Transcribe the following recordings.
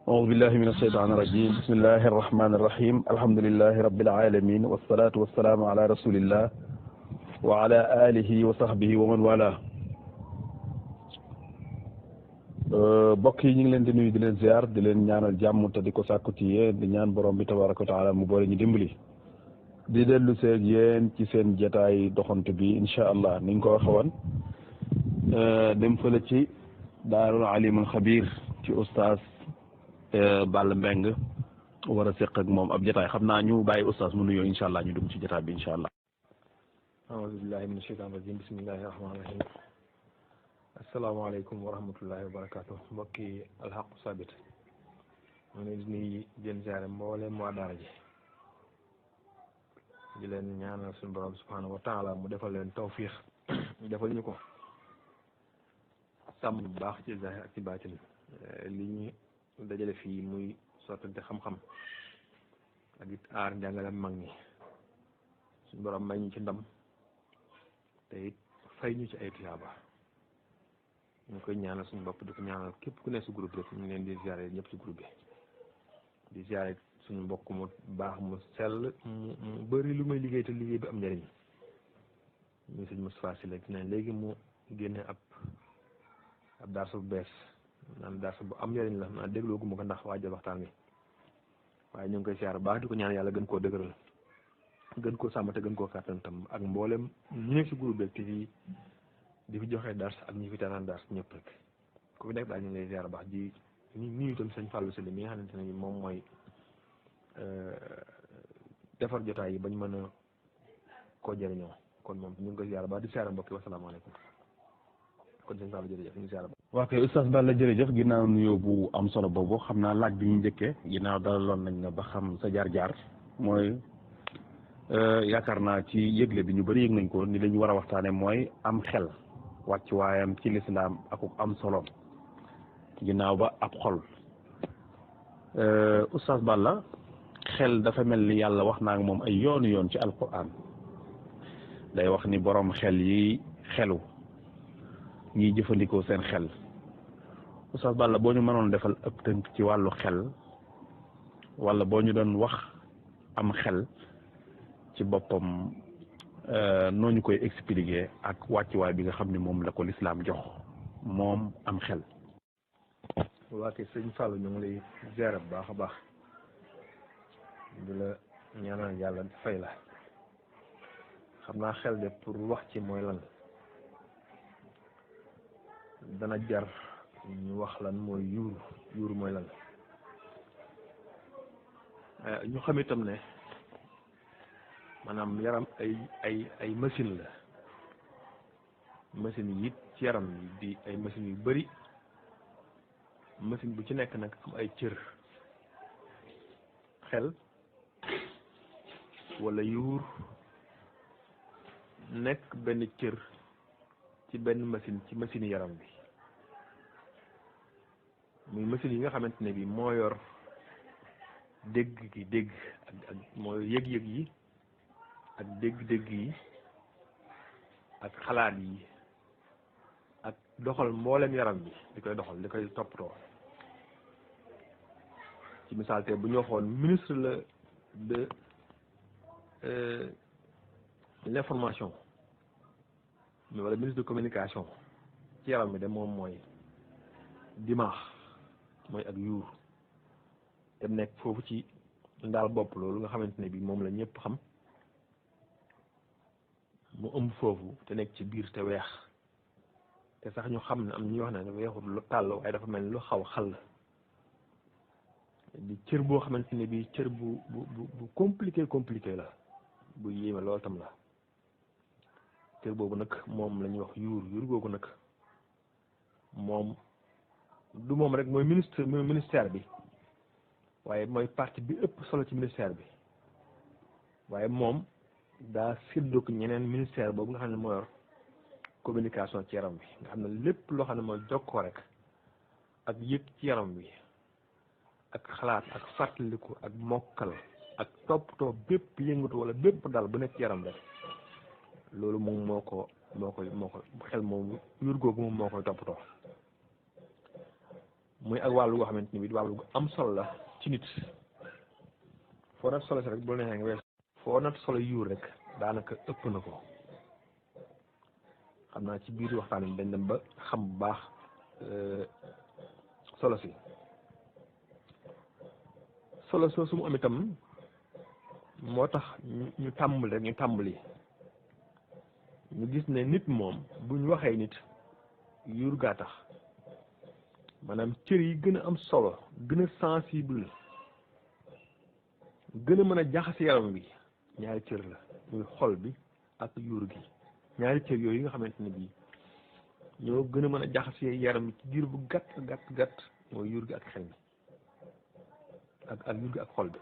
أعوذ بالله من الشيطان الرجيم بسم الله الرحمن الرحيم الحمد لله رب العالمين والصلاة والسلام على رسول الله وعلى آله وصحبه ومن والاه bokk yi ñu ngi leen di nuyu di leen ziar di leen ñaanal jàmm te di ko sàkku ci yéen di ñaan borom bi tabaraka wa taala mu boole ñu dimbali di dellu seeg yéen ci seen jataay doxante bi incha allah ni nga ko waxe woon dem fële ci daarul alimul xabir ci oustaz Balla Mbeng war a seq ak moom ab jataay xam naa ñu bàyyi oustaz mu nuyoo incha allah ñu dugg ci jataay bi incha allah. aouzu billahi min asheytan rajim bismillahi rahmani rahim asalaamaaleykum wa rahmatullahi wa barakatuh mbokki alxaqu sabit ma ne di nuyu jën ziare mboolem waa daara ji di leen ñaanal suñu borom subhanahu wa taala mu defal leen tawfiix defal ñu ko sàmm bu baax ci zahir ak ci baatin li ñu dajale fii muy sottante xam-xam ak it aar njàngale mag ñi suñu borom may ñu ci ndam te it fay ñu ci ay tiyaaba ñu koy ñaanal suñu bopp di ko ñaanal képp ku ne si groupe rek ñu ngi leen di ziare ñëpp si groupe bi di ziare suñu mbokk mu baax mu sell mu bëri lu may liggéey te liggéey bi am njëriñ ñu sëñ Moustapha Sylla ne léegi mu génne ab darsu bu bees naan darsu bu am njëriñ la naa dégloo gu ma ko ndax waajal waxtaan wi waaye ñu ngi koy ziare baax di ko ñaan yàlla gën koo dëgëral gën koo sàmm te gën koo kàttan tam ak mboolem ñu nekk si groupe rek te fii di fi joxe dars ak ñi fi tanaan dars ñëpp rek ku fi nekk daal ñu ngi lay ziar baax di nuyu itam sëñ Fallou Sylla mi nga xamante ne moom mooy defar jotaay yi bañ mën a koo jëriñoo kon moom ñu ngi koy ziar baax di ziar mbokk yi wasalaamaaleykum kon sëñ Fallou jërëjëf ñu ngi ziar baax. waa kay oustaz Balla jërëjëf ginnaaw nuyoo bu am solo boobu xam naa laaj bi ñu njëkkee ginnaaw dalaloon nañ la ba xam sa jaar-jaar mooy yaakaar naa ci yëgle bi ñu bëri yëg nañ ko ni la ñu war a waxtaane mooy am xel wàcc waayam ci lislaam ak am solo ginnaaw ba ab xol oustaz Balla xel dafa mel ni yàlla wax naa ak moom ay yoonu yoon ci alquran day wax ni borom xel yi xelu ñiy jëfandikoo seen xel oustaz Balla boo ñu mënoon defal ëpp tënk ci wàllu xel wala boo ñu doon wax am xel ci boppam noo ñu koy expliquer ak wàccuwaay bi nga xam ne moom la ko lislaam jox moom am xel. waa kay sëñ Fallou ñu ngi lay ziar bu baax a baax di la ñaanal yàlla fay la xam naa xel de pour wax ci mooy lan dana jar ñu wax lan mooy yuuru mooy lan ñu xam itam ne maanaam yaram ay machine la machine yi it ci yaram yi di ay machines yu bari machine bu ci nekk nag am ay cër xel walla yuur nekk benn cër ci benn machine ci machine yaram bi muy machine yi nga xamante ne bi moo yor dégg ak mooy yëg-yëg yi ak dégg-dégg yi ak xalaat yi ak doxal mboolem yaram bi di koy doxal di koy toppatoo ci misaal te bu ñu waxoon ministre la de l'information wala ministre de communication ci yaram bi de moom mooy dimaax mooy ak yuur te nekk foofu ci ndaal bopp loolu nga xamante ne bi moom la ñëpp xam mu ëmb foofu te nekk ci biir te weex te sax ñu xam ne am ñuy wax ne weexul lu tàll waaye dafa mel ni lu xaw xal di cër boo xamante ne bii cër bu compliqué la bu yéeme loolu tam la cër boobu nag moom la ñuy wax yuur googu nag moom du moom rek mooy ministère bi waaye mooy partie bi ëpp solo ci ministère bi waaye moom daa séddoo ko ñeneen ministère boobu nga xam ne moo yor communication ci yaram bi nga xam ne lépp loo xam ne mooy jokkoo rek ak yëg ci yaram bi ak xalaat ak fàttaliku ak mokkal ak toppatoo bépp yëngatu wala bépp dal bu nekk ci yaram rek loolu moom moo ko xel moom yuur googu moom moo koy toppatoo muy ak wàllu goo xamante ni bi wàllu gu am solo la ci nit foo nat solo si rek bu la neexee nga wees foo nat solo yuur rek daanaka ëpp na ko xam naa ci biir waxtaan bi dañ dem ba xam bu baax solo si solo soo su mu am itam moo tax ñu tàmbali ñu gis ne nit moom buñ waxee nit yuur gaa tax maanaam cër yi gën a am solo gën a sensible gën a mën a jaxase yaram bi ñaari cër la muy xol bi ak yuur gi ñaari cër yooyu nga xamante ne bii ñoo gën a mën a jaxase yaram bi ci diir bu gàtt mooy yuur gi ak xel bi ak yuur gi ak xol bi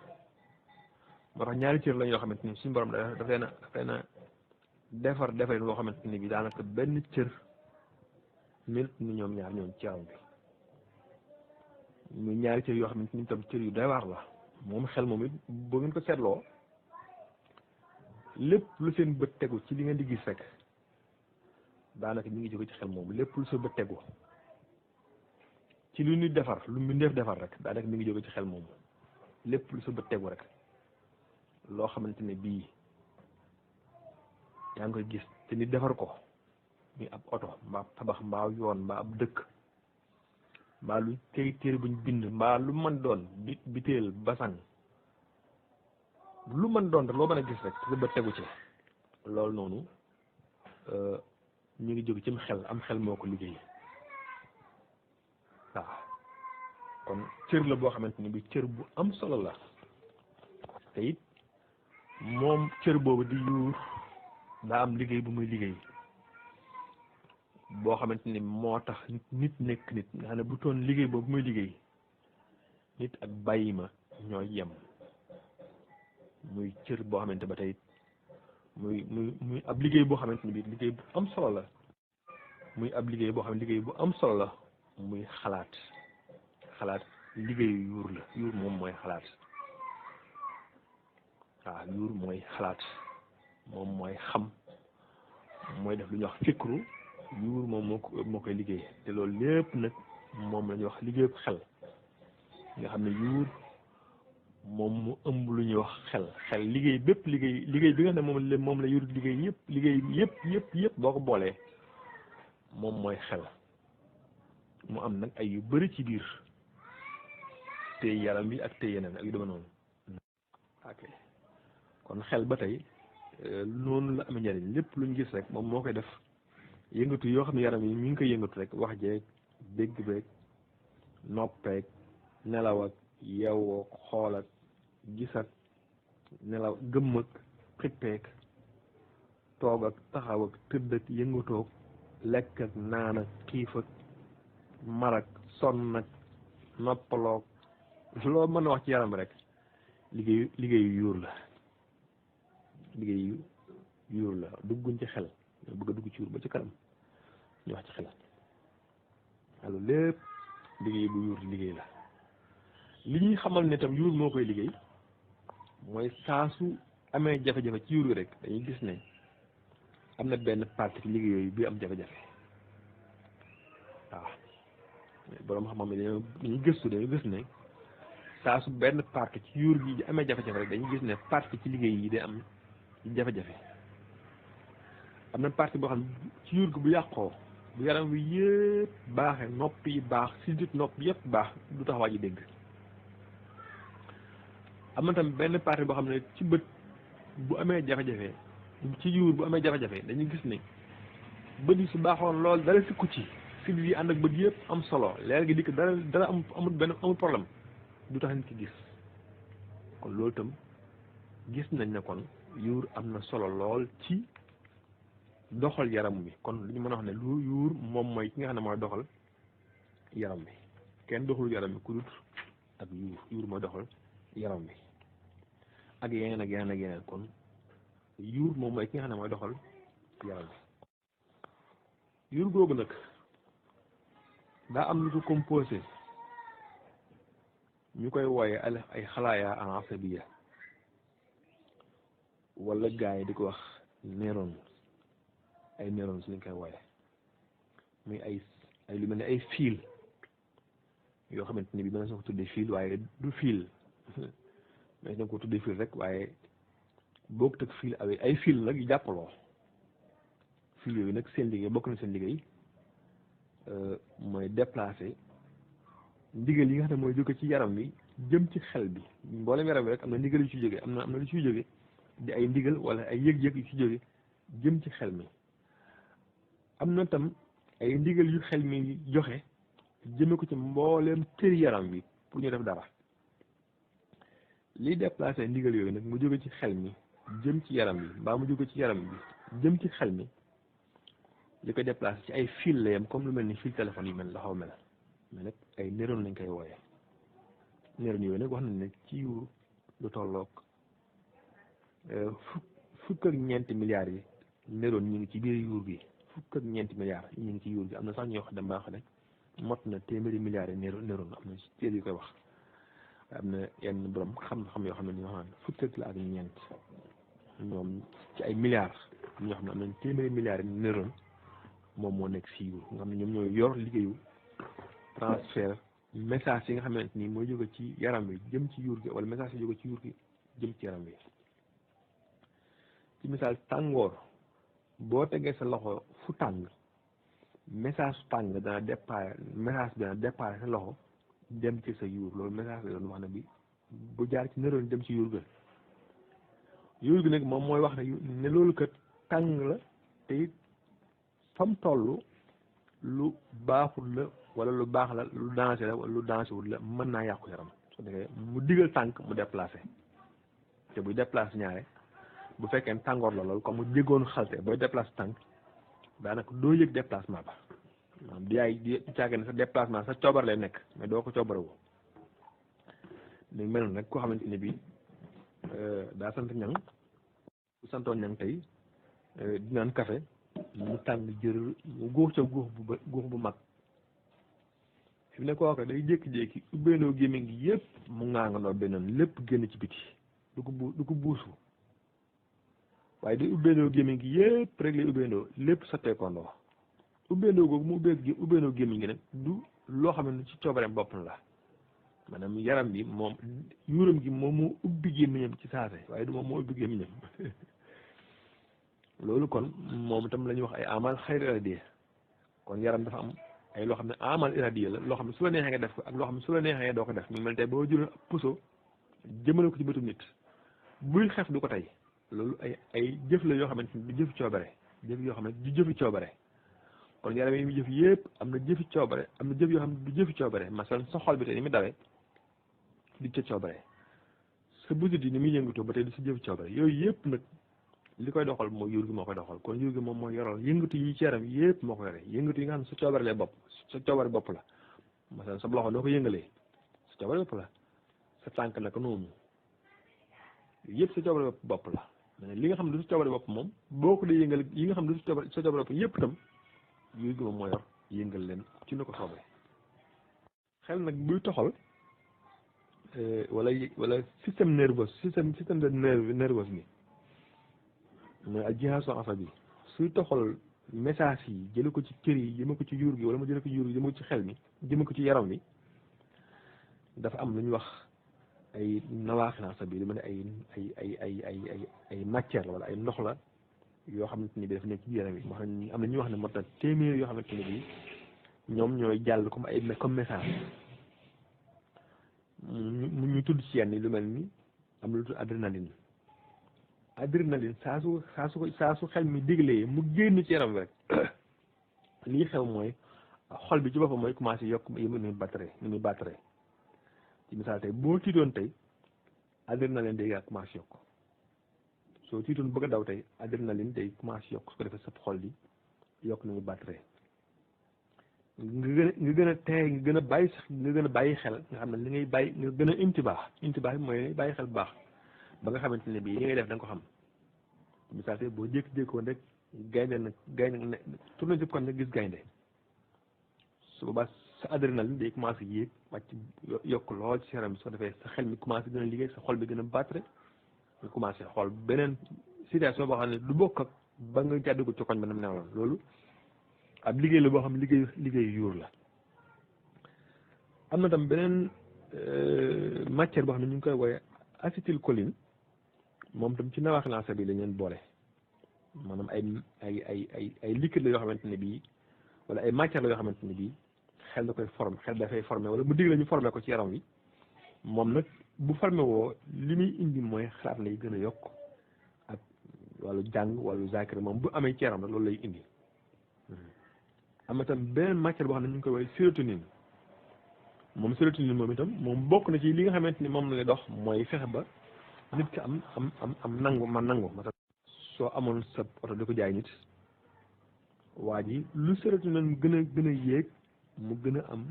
moo tax ñaari cër lañ yoo xamante ni suñu borom daf leen a defar loo xamante ni bii daanaka benn cër melut ni ñoom ñaar ñoom ci yaram bi muy ñaari cër yoo xamante ni tam cër yu doy waar la moom xel moom it boo ngeen ko seetloo lépp lu seen bët tegu ci li ngeen di gis rek daanaka ñu ngi jóge ci xel moom lépp lu sa bët tegu ci lu nit defar lu mbindeef defar rek daanaka mi ngi jóge ci xel moom lépp lu sa bët tegu rek loo xamante ne bii yaa ngi koy gis te nit defar ko muy ab oto mbaa tabax mbaa yoon mbaa ab dëkk mbaa lu téere buñ bind mbaa lu mën doon biteel basang lu mën doon rek loo mën a gis rek te sa bët tegu ci loolu noonu ñu ngi jóge ci am xel moo ko liggéey waaw kon cër la boo xamante ni bi cër bu am solo la te it moom cër boobu di yuur daa am liggéey bu muy liggéey boo xamante ni moo tax nit nekk nit nga xam ne bu toon liggéey boobu muy liggéey nit ak bàyyi ma ñooy yem muy cër boo xamante ba tey muy ab liggéey boo xamante ni bii liggéey bu am solo la muy ab liggéey boo xam ne liggéey bu am solo la muy xalaat liggéeyu yuur la yuur moom mooy xalaat waaw yuur mooy xalaat moom mooy xam mooy def lu ñuy wax fikru yuur moom moo koy liggéey te loolu lépp nag moom la ñuy wax liggéeyu xel nga xam ne yuur moom mu ëmb lu ñuy wax xel liggéey bépp liggéey bi nga xam ne moom la yuur liggéey yëpp boo ko boolee moom mooy xel mu am nag ay yu bari ci biir te yaram bi ak te yeneen ak yu dama noonu ok kon xel ba tey noonu la amee njariñ lépp luñ gis rek moom moo koy def yëngatu yoo xam ne yaram yi mi ngi koy yëngatu rek wax jeeg dégg beeg noppeeg nelaw ak yeewoo xool ak gis ak nelaw gëmm ak xippeek toog ak taxaw ak tëdd ak yëngatoog lekk ak naan ak xiif ak mar ak sonn ak noppaloog loo mën a wax ci yaram rek liggéeyu yuur la liggéeyu yuur la dugguñ ci xel ñoo bëgg a dugg ci yuur ba ci kanam ñu wax ci xel alors lépp liggéey bu yuur liggéey la li ñuy xamal ne tam yuur moo koy liggéey mooy saa su amee jafe-jafe ci yuur gi rek dañuy gis ne am na benn partie ci liggéey yooyu bi am jafe-jafe waaw boroom xam-xam ne dañuy gëstu dañuy gis ne saa su benn partie ci yuur gi di amee jafe-jafe rek dañuy gis ne partie ci liggéey yi day am jafe-jafe am na partie boo xam ne ci yuur gi bu yàqoo bu yaram wi yëpp baaxee nopp yi baax sidit nopp yëpp baax du tax waa ji dégg am na tam benn partie boo xam ne ci bët bu amee jafe-jafe ci yuur bu amee jafe-jafe dañuy gis ne bët yi su baaxoon lool dara sikku ci sidit yi ànd ak bët yëpp am solo leer gi dikk dara amul problème du tax nit ki gis kon loolu itam gis nañ ne kon yuur am na solo lool ci doxal yaram bi kon lu ñu mën a wax ne lu yuur moom mooy ki nga xam ne mooy doxal yaram bi kenn doxul yaram bi ku dut ak yuur mooy doxal yaram bi ak yeneen kon yuur moom mooy ki nga xam ne mooy doxal yaram bi yuur googu nag daa am lu ko composé ñu koy wooye ay xalaaya asabiya wala gars yi di ko wax neurones ay neurones lañ koy wooye muy ay lu mel ne ay fil yoo xamante ni bi mën na ko tuddee fil waaye du fil mais na ko tuddee fil rek waaye boog tëg fil awee ay fil nag yu jàppaloo fil yooyu nag seen liggéey bokk na seen liggéey mooy déplacer ndigal yi nga xam ne mooy jóge ci yaram wi jëm ci xel bi mboolem yaram bi rek am na ndigal yu ci jóge am na lu ciy jóge di ay ndigal wala ay yëg-yëg yu ci jóge jëm ci xel mi am na tam ay ndigal yu xel mi joxe jëme ko ci mbooleem cër yaram bi pour ñu def dara liy déplacé ndigal yooyu nag mu jóge ci xel mi jëm ci yaram bi mbaa mu jóge ci yaram bi jëm ci xel mi li koy déplacé ci ay fil la yam comme lu mel ni fil téléphone yu mel la xaw mel mais nag ay neurones lañ koy wooyee neurones yooyu nag wax nañ ne ci yu lu tolloog fukk ak ñeenti milliards yi neurones ñu ngi ci biir yuur gi fukk ak ñeenti milliards ñu ngi ci yuur gi am na sax ñoo xam ne mbaa xam ne mot na téeméeri milliards yi neurones am na ci téere yu koy wax am na yenn borom xam-xam yoo xam ne ñoo xam ne fukk ak la ak ñeent ñoom ci ay milliards am ñoo xam ne am nañ téeméeri milliards yi neurones moom moo nekk si yuur nga xam ne ñoom ñooy yor liggéeyu transfert message yi nga xamante ni mooy jóge ci yaram wi jëm ci yuur gi wala message yi jóge ci yuur gi jëm ci yaram wi ci misaal tàngoor boo tegee sa loxo fu tàng message su tàng dana départ message bi dana départ sa loxo dem ci sa yuur loolu message la doon wax ne bi bu jaar ci neurones dem ci yuur gi nag moom mooy wax ne loolu kat tàng la te it fam toll lu baaxul la wala lu baax la lu danger la wala lu danger wul la mën naa yàqu yaram su defee mu digal tànk mu déplacé te buy déplacé ñaare bu fekkee tàngoor la loolu comme mu jéggoon xalte booy déplacé tànk daanaka doo yëg déplacement ba maanaam di caage ne sa déplacement sa coobar lay nekk mais doo ko coobarewu ni mel nag koo xamante ni bi daa sant ñang bu santoon ñang tey di naan café mu tàng jër mu góox ca góox bu mag fi mu ne kooka day jékki-jékki ubbeenoo gémmiñ gi yëpp mu ŋaangandoo bennoon lépp génn ci biti du ko buusu waaye day ubbeenoo gémmiñ gi yëpp rek lay ubbeenoo lépp sotteekondoo ubbeenoo googu mu ubbeenoo gémmiñ gi nag du loo xam ne ci coobareem bopp la maanaam yaram bi moom yuuram gi moom moo ubbi gémmiñam ci saase waaye du moom moo ubbi gémmiñam loolu kon moom itam la ñuy wax ay amal xayr iradiya kon yaram dafa am ay loo xam ne amal iradiya la loo xam ne su la neexee nga def ko ak loo xam ne su la neexee doo ko def mu mel tey boo jëloon puso jëmale ko ci bëtum nit buy xef du ko tey loolu ay jëf la yoo xamante ni du jëfi coobare jëf yoo xam ne du jëfi coobare kon yaram yi muy jëf yëpp am na jëfi coobare am na jëf yoo xam ne du jëfi coobare masalan sa xol bi tey ni muy dawee du ca coobare sa busit yi ni muy yëngatoo ba tey du si jëfi coobare yooyu yëpp nag li koy doxal mooy yuur gi moo koy doxal kon yuur gi moom mooy yoral yëngatu yi ci yaram yëpp moo ko yore yëngatu yi nga xam ne sa coobare lay bopp sa coobare bopp la masalan sa loxo noo ko yëngalee sa coobare bopp la sa tànk naka noonu yëpp sa coobare bopp la mais li nga xam ne du sa coobare bopp moom boo ko dee yëngal yi nga xam ne du sa coobare bopp yëpp itam yuur gi moom moo yor yëngal leen ci na ko soobee xel nag buy toxal wala système nerveux système de nerveux bi mooy ak jihaasu asabi suy toxal message yi jële ko ci cër yi jëme ko ci yuur gi wala mu jële ko ci yuur gi jëme ko ci xel mi jëme ko ci yaram wi dafa am lu ñuy wax ay nawaaxil asabi lu mel ne ay matière la wala ay ndox la yoo xamante ni bi dafa nekk ci yaram yi moo xam ne am na ñuy wax ne mot na téeméer yoo xamante ni bi ñoom ñooy jàll comme message ñu tudd ci yenn lu mel ni am lu tudd adrénaline saa su xel mi diglee mu génn ci yaram bi rek lii xew mooy xol bi ci boppam mooy commencé yokk ni muy battre ci misaal tey boo tiitoon tey adrénaline day commencé yokk soo tiitoon bëgg a daw tey adrénaline day commencé yokk su ko defee sa xol bi yokk ni muy battre nga gën a tey nga gën a bàyyi xel nga xam ne li ngay bàyyi nga gën a intibaax bi mooy bàyyi xel bu baax ba nga xamante ne bii li ngay def da nga ko xam misaal tey boo jékki-jékkoon rek gaynde tourné ci kon rek gis gaynde su boobaa sa adrénaline day commencé yéeg wàcc yokk lool ci yaram bi soo defee sa xel mi commencé gën a liggéey sa xol bi gën a battre nga commencé xool beneen situation boo xam ne du bokk ak ba nga jàdd ko ci koñ ba nam newoon loolu ab liggéey la boo xam liggéeyu yuur la am na tam beneen matière boo xam ne ñu ngi koy wooye acétylcholine moom tam ci nawaaxil asab yi lañ leen boole maanaam ay liquide la yoo xamante ne bii wala ay matière la yoo xamante ne bii xel da koy formé xel dafay formé wala mu digle ñu formé ko ci yaram wi moom nag bu formé woo li muy indi mooy xalaat lay gën a yokk ak wàllu jàng wàllu zakir moom bu amee ci yaram rek loolu lay indi am na tam beneen matière boo xam ne ñu ngi koy woowee sérotonine moom sérotonine moom itam moom bokk na ci li nga xamante ni moom la dox mooy fexe ba nit ki am nangu ma soo amoon sa oto di ko jaay nit waa ji lu sérotonine gën a yéeg mu gën a am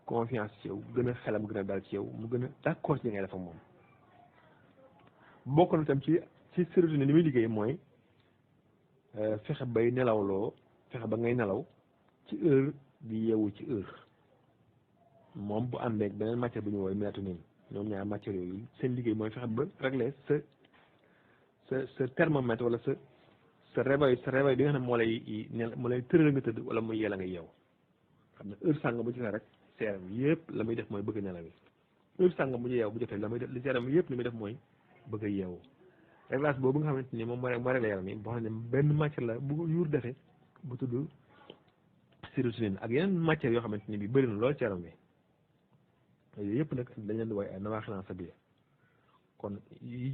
confiance ci yow gën a xelam gën a dal ci yow mu gën a d'accord ci li ngay def ak moom bokk na tam ci sérotonine li muy liggéey mooy fexe bay nelawloo fexe ba ngay nelaw ci heure di yeewu ci heure moom bu àndee ak beneen matière bu ñu woowee mélatonine ñoom ñaar matière yooyu seen liggéey mooy fexe ba régler sa thermomètre wala sa réveil bi nga xam ne moo lay tëral nga tëdd wala muy yee la nga yeew xam ne heure sàngam bu jotee rek seeram yëpp la muy def mooy bëgg nelaw yi heure sàngam bu yeew bu jotee la muy def li seeram yëpp li muy def mooy bëgg a yeewu réglage boobu nga xamante ni moom moo réglé yaram yi boo xam ne benn matière la bu yuur defee bu tudd sérotonine ak yeneen matières yoo xamante ni bi bëri na lool ci yaram bi yooyu yëpp nag dañ leen di woowee ay nawaaxil asabiyya kon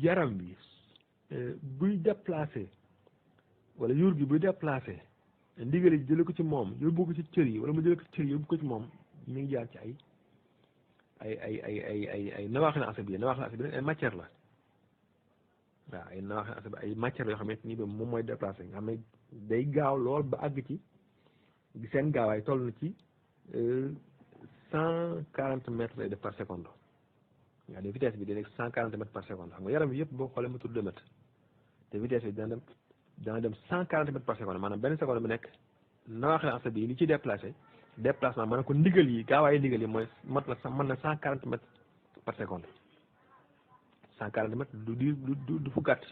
yaram bi buy déplacé wala yuur gi buy déplacé ndigal yi jële ko ci moom yóbbu ko ci cër yi wala mu jële ko ci cër yi yóbbu ko ci moom mi ngi jaar ci ay nawaaxil asabiyya nawaaxil asabiyya ay matière la waaw ay nawaaxil asabiyya ay matières yoo xamante ni bi moom mooy déplacé nga xam ne day gaaw lool ba àgg ci seen gaawaay toll na ci 140 mètres lay def par seconde waaw de vitesse bi day nekk 140 mètres par seconde xam nga yaram bi yëpp boo xoolee mu tudd 2 mètres te vitesse bi dana dem 140 mètres par seconde maanaam benn seconde bu nekk nawaaxil asabiyya yi li ci déplacement maanaam ko ndigal yi gaawaayu ndigal yi mooy mën na 140 mètres par seconde 140 mètres du fu gàtt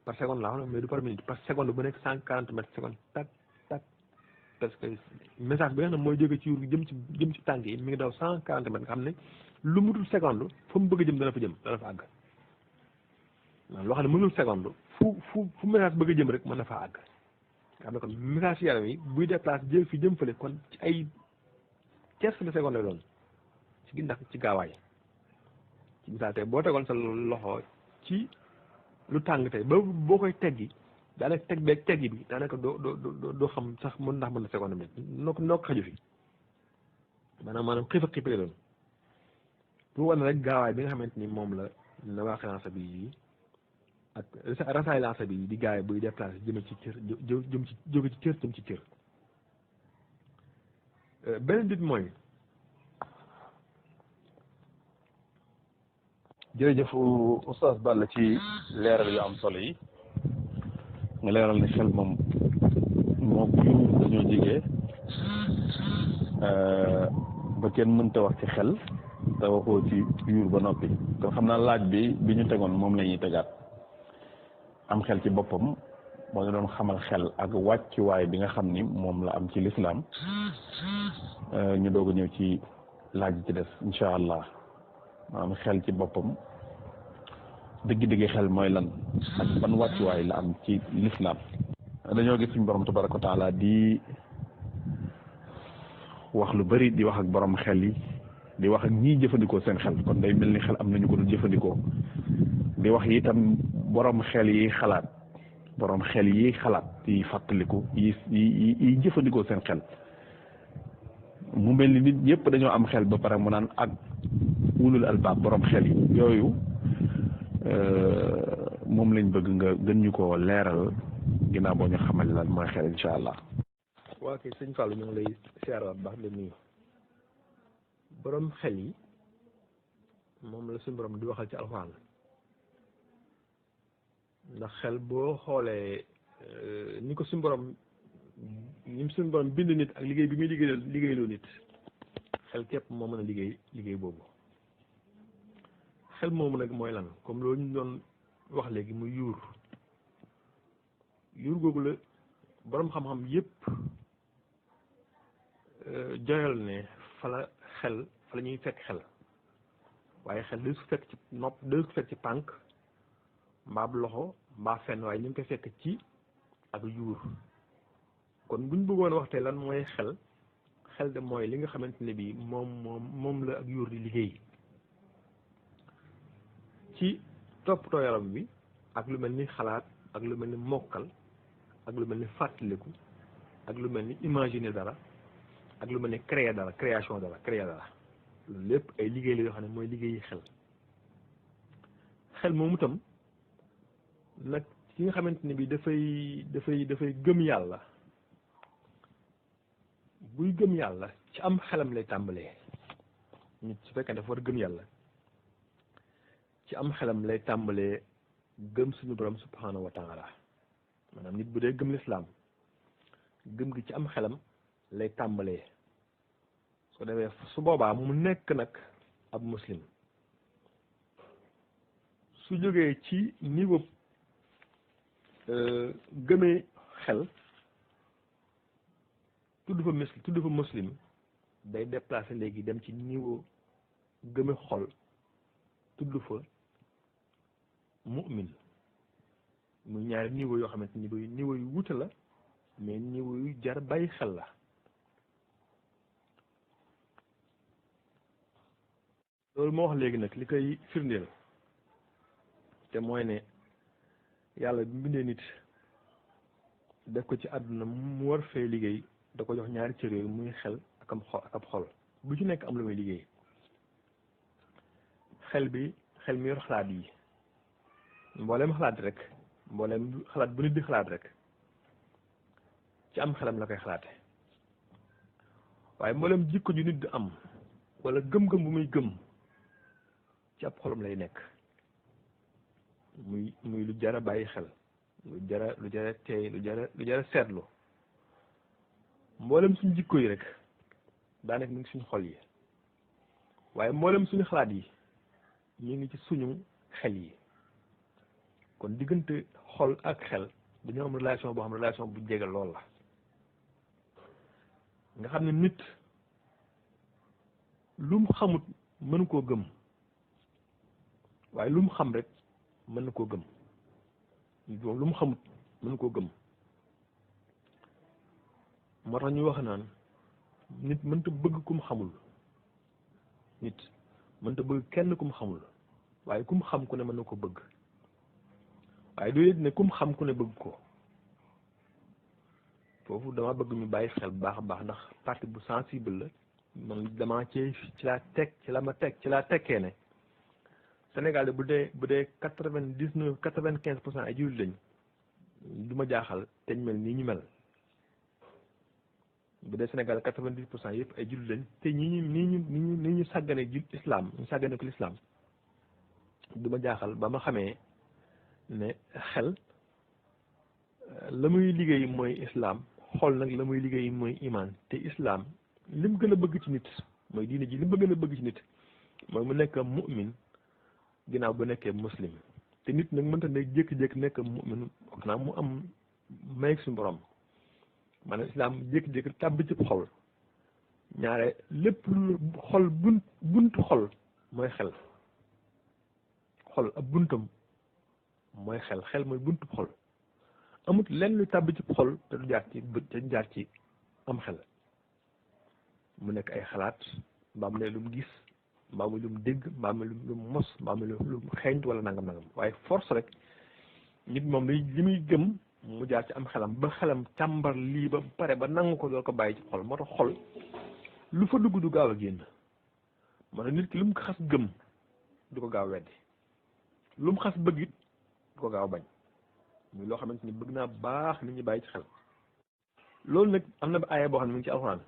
par seconde laa xam mais du par minute par seconde bu nekk 140 mètres seconde tak parce que message bi nga xam ne mooy jóge ci yuur gi jëm ci tànk yi mi ngi daw 140 mètres nga xam ne lu mu dul seconde fa mu bëgg a jëm dana fa àgg waaw loo xam ne mënul seconde fu message bëgg a jëm rek mën na faa àgg nga xam ne kon message yaram yi buy déplace jël fi jëm fële kon ci ay tierce de seconde lay doon ci ndax ci gaawaay ci misaal tey boo tegoon sa loxo ci lu tàng tey ba boo koy teggi daanaka teggi bi daanaka doo xam sax mën na seconde bi noo ko xaju fi maanaam xiif ak xiif lay doon pour wane rek gaawaay bi nga xamante ni moom la nawaaxil asabiyya yi ak rasaayil asabiyya yi di gaay buy déplacé jëm ci cër jóge ci cër jëm ci cër beneen bit mooy jërëjëf Oustaz Balla ci leeral yu am solo yi nga leeral ne xel moom moo yuur dañoo jigee ba kenn mënta wax ci xel te waxoo ci yuur ba noppi kon xam naa laaj bi ñu tegoon moom la ñuy tegaat am xel ci boppam moo ñu doon xamal xel ak wàccuwaay bi nga xam ni moom la am ci lislaam ñu doog a ñëw ci laaj ci des incha allah maanaam xel ci boppam dëgg-dëgg xel mooy lan ak ban wàccuwaay la am ci lislaam dañoo gis suñu borom tabaraka wa taala di wax lu bari di wax ak borom xel yi di wax ak ñiy jëfandikoo seen xel kon day mel ni xel am nañu ko dul jëfandikoo di wax itam borom xel yi xalaat yi fàttaliku yi jëfandikoo seen xel mu mel ni nit ñëpp dañoo am xel ba pare mu naan ak ulul albaab borom xel yi yooyu moom lañ bëgg nga gën ñu ko leeral ginnaaw boo ñu xamal lan mooy xel incha allah. waa kay sëñ Fallou ñu ngi lay siyaaraat baax de nuyu borom xel yi moom la suñu borom di waxal ci alxuraan ndax xel boo xoolee ni ko suñu borom bind nit ak liggéey bi muy liggéeyloo nit xel képp moo mën a liggéey boobu xel moomu nag mooy lan comme loolu ñu doon wax léegi muy yuur googu la boroom xam-xam yépp joyal ne fa la xel fa la ñuy fekk xel waaye xel day su fekk ci nopp day su fekk ci tànk mbaab loxo mbaa fenn waaye ñu ngi koy fekk ci ak yuur kon buñ bëggoon waxtee lan mooy xel xel de mooy li nga xamante ne bii moom la ak yuur di liggéey ci toppatoo yaram bi ak lu mel ni xalaat ak lu mel ni mokkal ak lu mel ni fàttaliku ak lu mel ni imaginer dara ak lu mel ni créer dara création dara créer dara loolu lépp ay liggéey la yoo xam ne mooy liggéeyi xel xel moomu itam nag ci nga xamante ne bi dafay gëm yàlla buy gëm yàlla ci am xelam lay tàmbalee nit su fekkee dafa war a gëm yàlla ci am xelam lay tàmbalee gëm suñu borom subhanahu wa taala maanaam nit bu dee gëm lislaam gëm gi ci am xelam lay tàmbalee su defee su boobaa mu nekk nag ab muslim su jógee ci niveau gëmee xel tudd fa muslim day déplacé léegi dem ci niveau gëme xol tudd fa mu'min muy ñaari niveau yoo xamante ni niveau yu wuute la mais niveau yu jar bàyyi xel la loolu moo wax léegi nag li koy firndeel te mooy ne yàlla bi mbindee nit def ko ci àdduna mu war fee liggéey da ko jox ñaari cër yooyu muy xel ak ab xol bu ci nekk am lu muy liggéey xel mi yor xalaat yi mbooleem xalaat rek mbooleem xalaat bu nit di xalaat rek ci am xelam la koy xalaate waaye mbooleem jikko ju nit di am wala gëm-gëm bu muy gëm ci ab xolam lay nekk muy lu jara bàyyi xel lu jara teey lu jara seetlu mboolem suñu jikko yi rek daa nekk mu ngi suñu xol yi waaye mboolem suñu xalaat yi ñu ngi ci suñu xel yi kon diggante xol ak xel dañoo am relation boo xam relation bu jege lool la nga xam ne nit lu mu xamut mën koo gëm waaye lu mu xam rek mën na koo gëm lu mu xamut mën koo gëm moo tax ñuy wax naan nit mënta bëgg kum xamul nit mënta bëgg kenn kum xamul waaye kum xam ku ne mën na ko bëgg waaye du ne kum xam ku ne bëgg ko foofu dama bëgg ñu bàyyi xel bu baax a baax ndax partie bu sensible la man dama ci laa tekkee ne Sénégal de bu dee 95% ay jullit lañ du ma jaaxal te ñu mel nii ñu mel bu dee Sénégal 90% yëpp ay jullit lañ te nii ñu sàggane islam ñu sàggane ko l'islam du ma jaaxal ba ma xamee ne xel la muy liggéey mooy islam xol nag la muy liggéey mooy iman te islam lim gën a bëgg ci nit mooy diine ji lim gën a bëgg ci nit mooy mu nekk mu'min ginnaaw bu nekkee muslim te nit nag mënta ne jékki-jékki nekk mu'min xanaa mu am may suñu borom maanaam islam jékki-jékki tàbbi ci xol ñaare lépp lu xol buntu xol mooy xel xol ab buntam mooy xel mooy buntu xol amut lenn lu tàbbi ci xol te du jaar ci am xel mu nekk ay xalaat mbaa mu ne lu mu gis mbaa mu lu mu dégg mbaa mu lu mu mos mbaa mu lu mu xeeñ wala nangam waaye force rek nit moom li muy gëm mu jaar ci am xelam ba xelam càmbar lii ba pare ba nangu ko doo ko bàyyi ci xol moo tax xol lu fa dugg du gaaw a génn moo tax nit ki lu mu xas gëm du ko gaaw weddi lu mu xas bëgg it du ko gaaw bañ muy loo xamante ni bëgg naa baax nit ñi bàyyi ci xel loolu nag am na ba aaya boo xam ne mu ngi ci alxuraan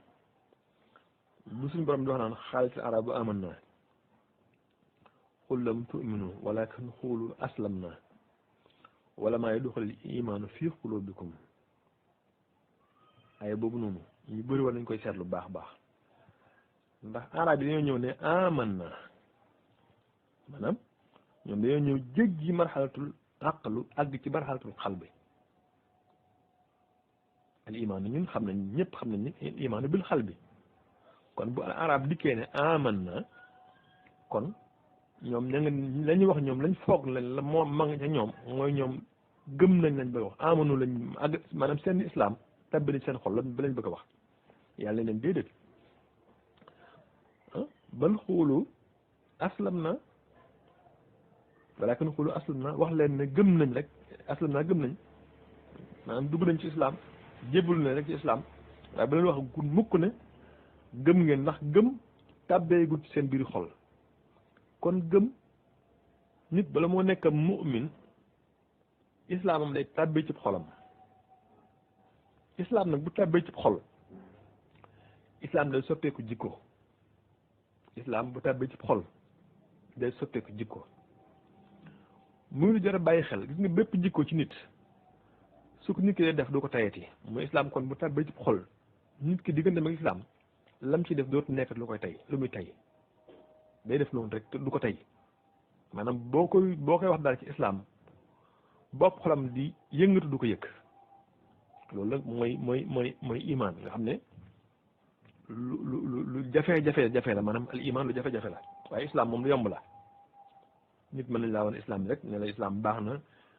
bu suñu borom di wax naan xaalitil arabu aman naa qul lam tu'minu walakin xuulu aslam naa wala maa yadxulul imaanu fii qulubikum aaya boobu noonu ñu bëri war nañ koy seetlu baax baax ndax arab yi dañoo ñëw ne aman naa maanaam ñoom dañoo ñëw jéggi marxalatul aqlu àgg ci marxalatul xalbi al imaanu ñun xam nañ ñëpp xam nañ ni imaanu bil xalbi kon bu arab dikkee ne aman na kon ñoom ña nga la ñuy wax ñoom lañ foog la moo ma nga ca ñoom mooy ñoom gëm nañ lañ bëgg a wax amanu lañ àgg maanaam seen islam tabbi seen xol la ba lañ bëgg a wax yàlla leen déedéet bal xuulu aslam na walakin xuulu aslam na wax leen ne gëm nañ rek aslam naa gëm nañ maanaam dugg nañ ci islam jébbalu ne rek ci islam waaye ba leen wax gu mukk ne gëm ngeen ndax gëm tàbbeegut seen biir xol kon gëm nit bala moo nekk mu'min islaamam day tàbbee ci xolam islam nag bu tàbbee ci xol islam day soppeeku jikko islam bu tàbbee ci xol day soppeeku jikko muy lu jar a bàyyi xel gis nga bépp jikko ci nit su ko nit ki dee def du ko tayati mooy islam kon bu tàbbee ci xol nit ki diggante ak islam lam ci def dootu nekkat lu koy tay lu muy tay day def noonu rek du ko tey maanaam boo koy wax daal ci islam bopp xolam di yëngatu du ko yëg loolu nag mooy iman nga xam ne lu jafe la maanaam al iman lu jafe-jafe la waaye islam moom lu yomb la nit mën nañ laa woon islam bi rek ne la islam baax na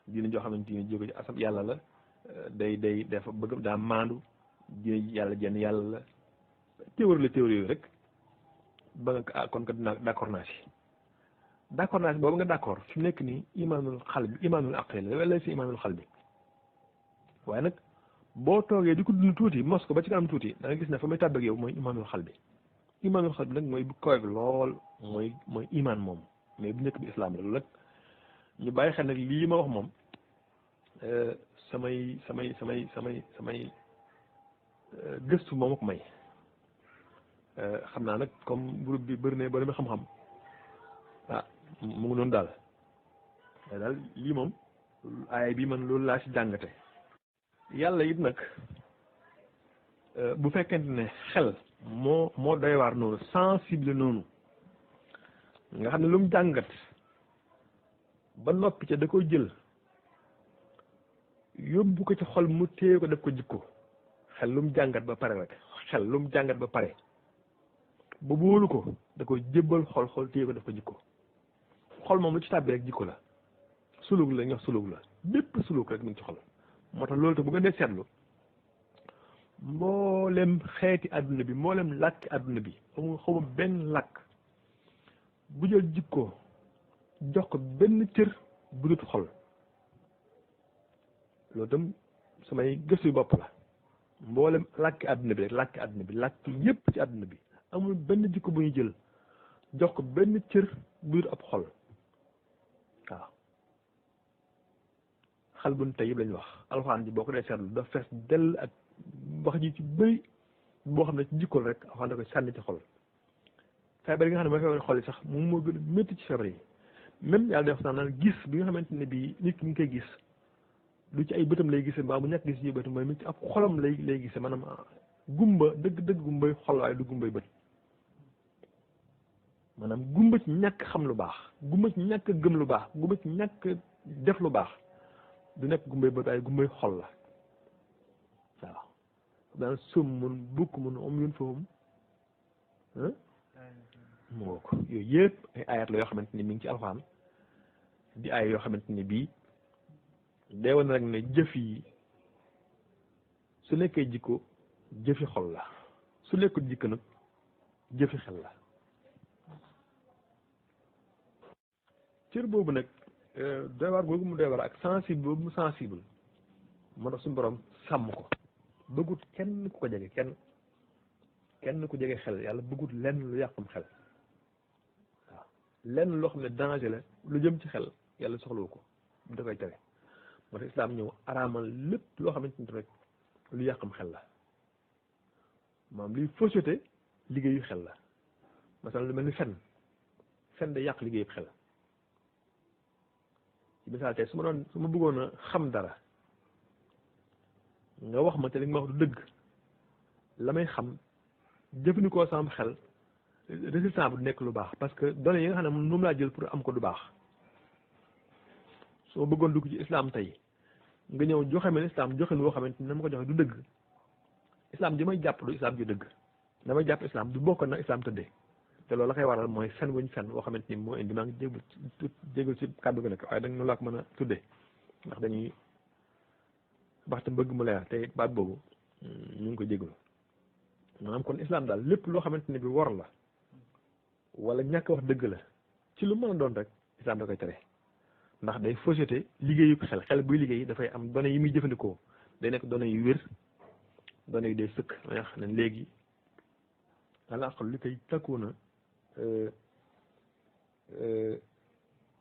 diine joo xamante ni jóge ci asab yàlla la day dafa bëgg daa maandu diine yàlla jenn yàlla la théorie yooyu rek ba nga kon kat d'accord naa si boobu nga d'accord fi mu nekk nii imaanul xal bi imaanul aqli la wala si imaanul xal bi waaye nag boo toogee di ko dund tuuti mos ko ba ci kanam tuuti da nga gis ne fa may tàbbeeg yow mooy imaanul xal bi nag mooy bu kawe bi lool mooy imaan moom mais bu njëkk bi islam la loolu nag ñu bàyyi xel nag lii ma wax moom samay gëstu moom ko may xam naa nag comme groupe bi bëri na ba dama xam-xam mu ngi noonu daal waaye daal lii moom aaya bi man loolu laa ci jàngate yàlla it nag bu fekkente ne xel moo doy waar noonu sensible noonu nga xam ne lu mu jàngat ba noppi ca da koy jël yóbbu ko ci xol mu téye ko def ko jikko xel lu mu jàngat ba pare rek xel lu mu jàngat ba pare ba wóolu ko da koy jébbal xol téye ko def ko jikko xol moom lu ci tàbbi rek jikko la sulug la ñu wax sulug la bépp sulug rek mu ngi ci xol moo tax loolu te bu nga dee seetlu mboolem xeeti àdduna bi mboolem làkki àdduna bi xaw ma benn làkk bu jël jikko jox ko benn cër bu dut xol loolu tam samay gëstu bopp la mboolem làkki àdduna bi rek làkki yépp ci àdduna bi amul benn jikko bu ñu jël jox ko benn cër bu dut ab xol waaw xal buñ tey yëpp lañu wax alxuraan ji boo ko dee seetlu dafa fees dell ak wax ji ci bëri boo xam ne ci jikkool rek alxuraan da koy sànni ci xol feebar yi nga xam ne mooy feebar xol yi sax moom moo gën a métti ci feebar yi même yàlla day wax sax naan gis bi nga xamante ne bii nit ki ngi koy gis du ci ay bëtam lay gisee mbaa bu ñàkk gis yi bëtam mooy ci ab xolam lay gisee maanaam gumba dëgg gumbay xol waaye du gumbay bët maanaam gumba ci ñàkk xam lu baax gumba ci ñàkk gëm lu baax gumba ci ñàkk def lu baax du nekk gumbay bët waaye gumbay xol la waaw daan summun bukmun umyun fahum mu ngoo ko yooyu yëpp ay ayat la yoo xamante ni mi ngi ci alxuraan di ay yoo xamante ni bii day wane rek ne jëf yi su nekkee jikko jëfi xol la su nekkul jikko nag jëfi xel la cër boobu nag doy waar googu mu doy waar ak sensible boobu mu sensible moo tax suñu borom sàmm ko bëggut kenn ku ko jege kenn ku jege xel yàlla bëggut lenn lu yàqum xel waaw lenn loo xam ne danger la lu jëm ci xel yàlla soxlawu ko da koy tere moo tax islaam ñëw araamal lépp loo xamante ni rek lu yàqam xel la maanaam liy fausseté liggéeyu xel la masalan lu mel ni fen day yàq liggéeyu xel ci misaal tey su ma bëggoon a xam dara nga wax ma te li nga ma wax du dëgg la may xam jëfandikoo sama xel résultat bu nekk lu baax parce que données yi nga xam ne moom laa jël pour am ko du baax su ma bëggoon dugg ci islam tey nga ñëw joxe ma islam joxe woo xamante ni ma ko joxe du dëgg islam ji may jàpp du islam ju dëgg damay jàpp islam du bokk na islam tëddee te loolu la koy waral mooy fen wuñ fen boo xamante ni moo indi maa ngi jégal ci kàddu gi nag waaye da nga laa ko mën a tuddee ndax dañuy wax te bëgg mu leer te baat boobu ñu ngi ko jégalu maanaam kon islam daal lépp loo xamante ne bi wor la wala ñàkk wax dëgg la ci lu mën a doon rek islam da koy tere ndax day fausseté liggéeyu ko xel buy liggéey dafay am données yi muy jëfandikoo day nekk données yu wér données yu day sëkk nga xam ne léegi alaqal li koy takku na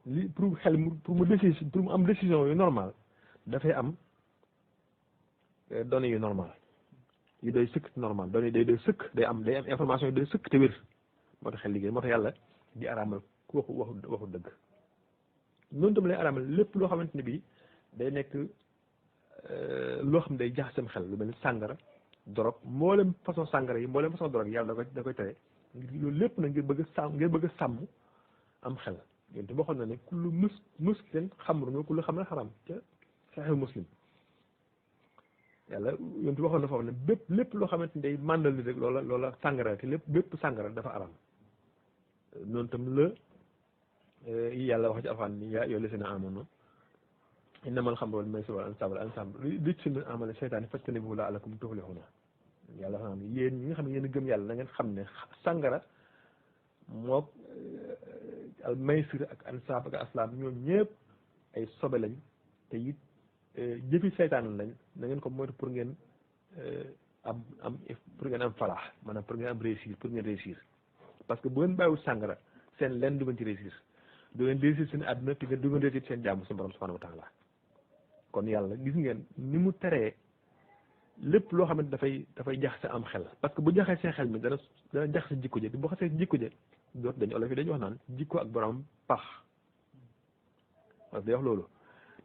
li pour xel pour mu am décision yu normal dafay am données yu normal yu doy sëkk normal données day doy sëkk day am information yu doy sëkk te wér moo tax xel liggéey moo tax yàlla di araamal ku waxu dëgg noonu tam lay araamal lépp loo xamante ne bii day nekk loo xam ne day jax sam xel lu mel ni sàngara dorog mboolem façon sàngara yi mboolem façon dorog yàlla da koy tere loolu lépp nag ngir bëgg a sàmm am xel yéen te waxoon na ne kullu muskilin xamrun kullu xamrin xaram ca Sahih Muslim yàlla yéen te waxoon na foofu ne lépp loo xamante ni day màndal ni rek loola sàngara te bépp sàngara dafa aram noonu tam la yàlla wax ci alxuraan ni yaa ayyuhal lazina aamanu innamal xamru wal maysiru wal ansaabu wal azlaamu rijsun min amali shaytaani fajtanibuuhu la'allakum tuflihuun yàlla xam ne yéen ñi nga xam ne yéen a gëm yàlla na ngeen xam ne sàngara mook al maysir ak ansaab ak aslaam ñoom ñëpp ay sobe lañ te it jëfi seytaan lañ na ngeen ko moytu pour ngeen pour ngeen am falaax maanaam pour ngeen am réussir pour ngeen réussir parce que bu ngeen bàyyiwul sàngara seen lenn du ngeen ci réussir du ngeen réussir seen àdduna te du ngeen réussir seen jàmm suñu borom subhanahu wa taala kon yàlla gis ngeen ni mu teree lépp loo xamante dafay jax sa am xel parce que bu jaxee seen xel mi dana jax sa jikko je boo xasee jikko je doot dañu olof yi dañu wax naan jikko ak borom pax parce que day wax loolu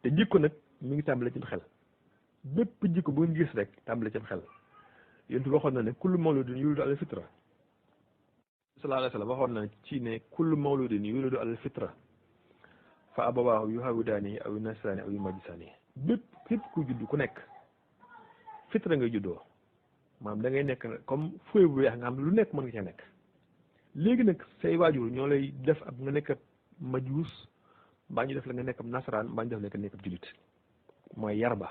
te jikko nag mi ngi tàmbale ci xel bépp jikko bu ngeen gis rek tàmbale ci xel yéen tu waxoon na ne kullu mawludin yulidu ala fitra sallallahu alayhi wa sallam waxoon na ci ne kullu mawludin yulidu ala fitra fa abawaahu yuhawidaani aw yunasiraani aw yumajjisaani bépp képp ku judd ku nekk fitra ngay juddoo maanaam da ngay nekk comme feuille bu weex nga xam ne lu nekk mën nga cee nekk léegi nag say waajur ñoo lay def ab nga nekk ab majuus mbaa ñu def la nga nekk ab nasaraan mbaa ñu def la nga nekk ab julit mooy yar ba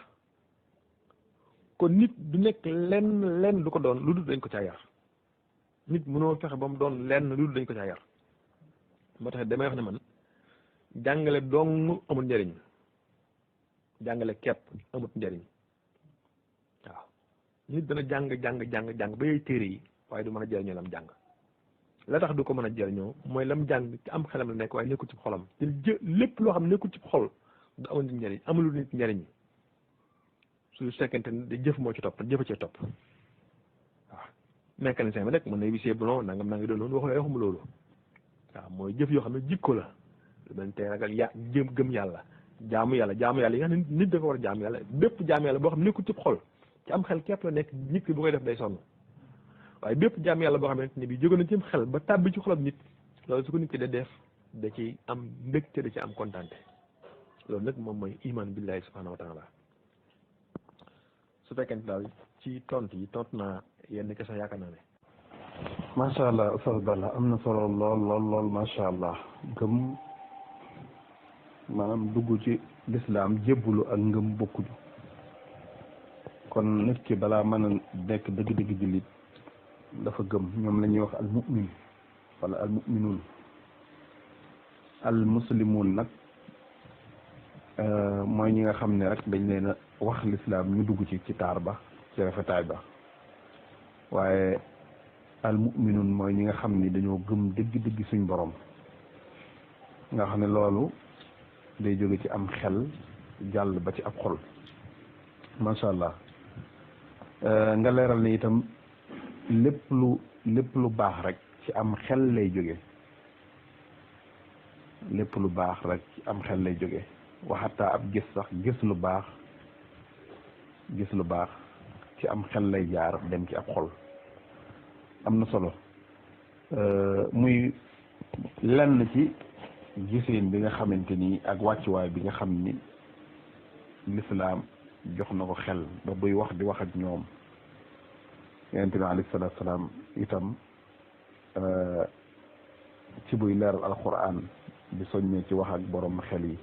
kon nit du nekk lenn du ko doon lu dul dañ ko caa yar nit mënoo fexe ba mu doon lenn lu dul dañ ko caa yar moo tax damay wax ne man jàngale dong amul njëriñ jàngale kepp amut njëriñ waaw nit dana jàng ba yey téere yi waaye du mën a jëriñoo lam jàng la tax du ko mën a jëriñoo mooy lam jàng ci am xelam la nekk waaye nekkul ci xolam te lépp loo xam ne nekkul ci xol du amul nit njëriñ amul nit njëriñ su fekkente ne da jëf moo ci topp jëfa cee topp waaw mécanicien bi nag mën na visser boulon nangam naa ngi doon loolu waxuma loolu waaw mooy jëf yoo xam ne jikko la lu mel tey ragal gëm yàlla jaamu yàlla yi nga xam ne nit dafa war a jaamu yàlla bépp jaamu yàlla boo xam ne nekkul ci xol ci am xel képp la nekk nit ki bu koy def day sonn waaye bépp jaamu yàlla boo xamante ne bi jóge na ci xel ba tàbbi ci xolam nit loolu su ko nit ki da def da ci am mbégte da ci am kontaante loolu nag moom mooy iman billahi subhanahu wa taala su fekkente daal ci tontu naa yenn question yaakaar naa ne macha allah Oustaz Balla am na solo lool macha allah gëm maanaam dugg ci lislaam jébbulu ak ngëm bokkuñu kon nit ki balaa mën a nekk dëgg-dëgg jullit dafa gëm ñoom la ñuy wax al mu'min wala al mu'minuun al muslimuun nag mooy ñi nga xam ne rek dañ leen a wax lislaam ñu dugg ci taar ba ci rafetaay ba waaye al mu'minuun mooy ñi nga xam ni dañoo gëm dëgg-dëgg suñ borom nga xam ne loolu day jóge ci am xel jàll ba ci ab xol macha allah nga leeral ni itam lépp lu baax rek ci am xel lay jóge lépp lu baax rek ci am xel lay jóge waxataa ab gis sax gis lu baax ci am xel lay jaar dem ci ab xol am na solo muy lenn ci giseen bi nga xamante ni ak wàccuwaay bi nga xam ni lislaam jox na ko xel ba buy wax di wax ak ñoom yonent bi alayhi salaatu salaam itam ci buy leeral alquran di soññee ci wax ak borom xel yi.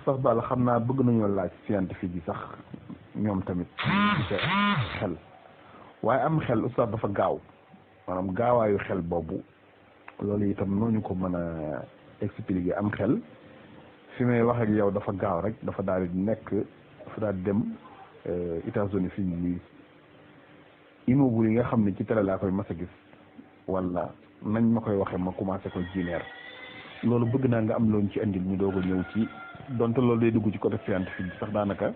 sax daal xam naa bëgg nañoo laaj scientifique yi sax ñoom tamit ci xel waaye am xel oustaz dafa gaaw maanaam gaawaayu xel boobu loolu itam nooñu ko mën a expliquer. am xel fi may wax ak yow dafa gaaw rek dafa daal di nekk dafa daal di dem États-Unis fii nii immeuble yi nga xam ne ci télé laa koy mas a gis wala nañ ma koy waxee ma commencé ko jineer loolu bëgg naa nga am loolu ci andil ñu doog a ñëw ci donte loolu day dugg ci côté scientifique bi sax daanaka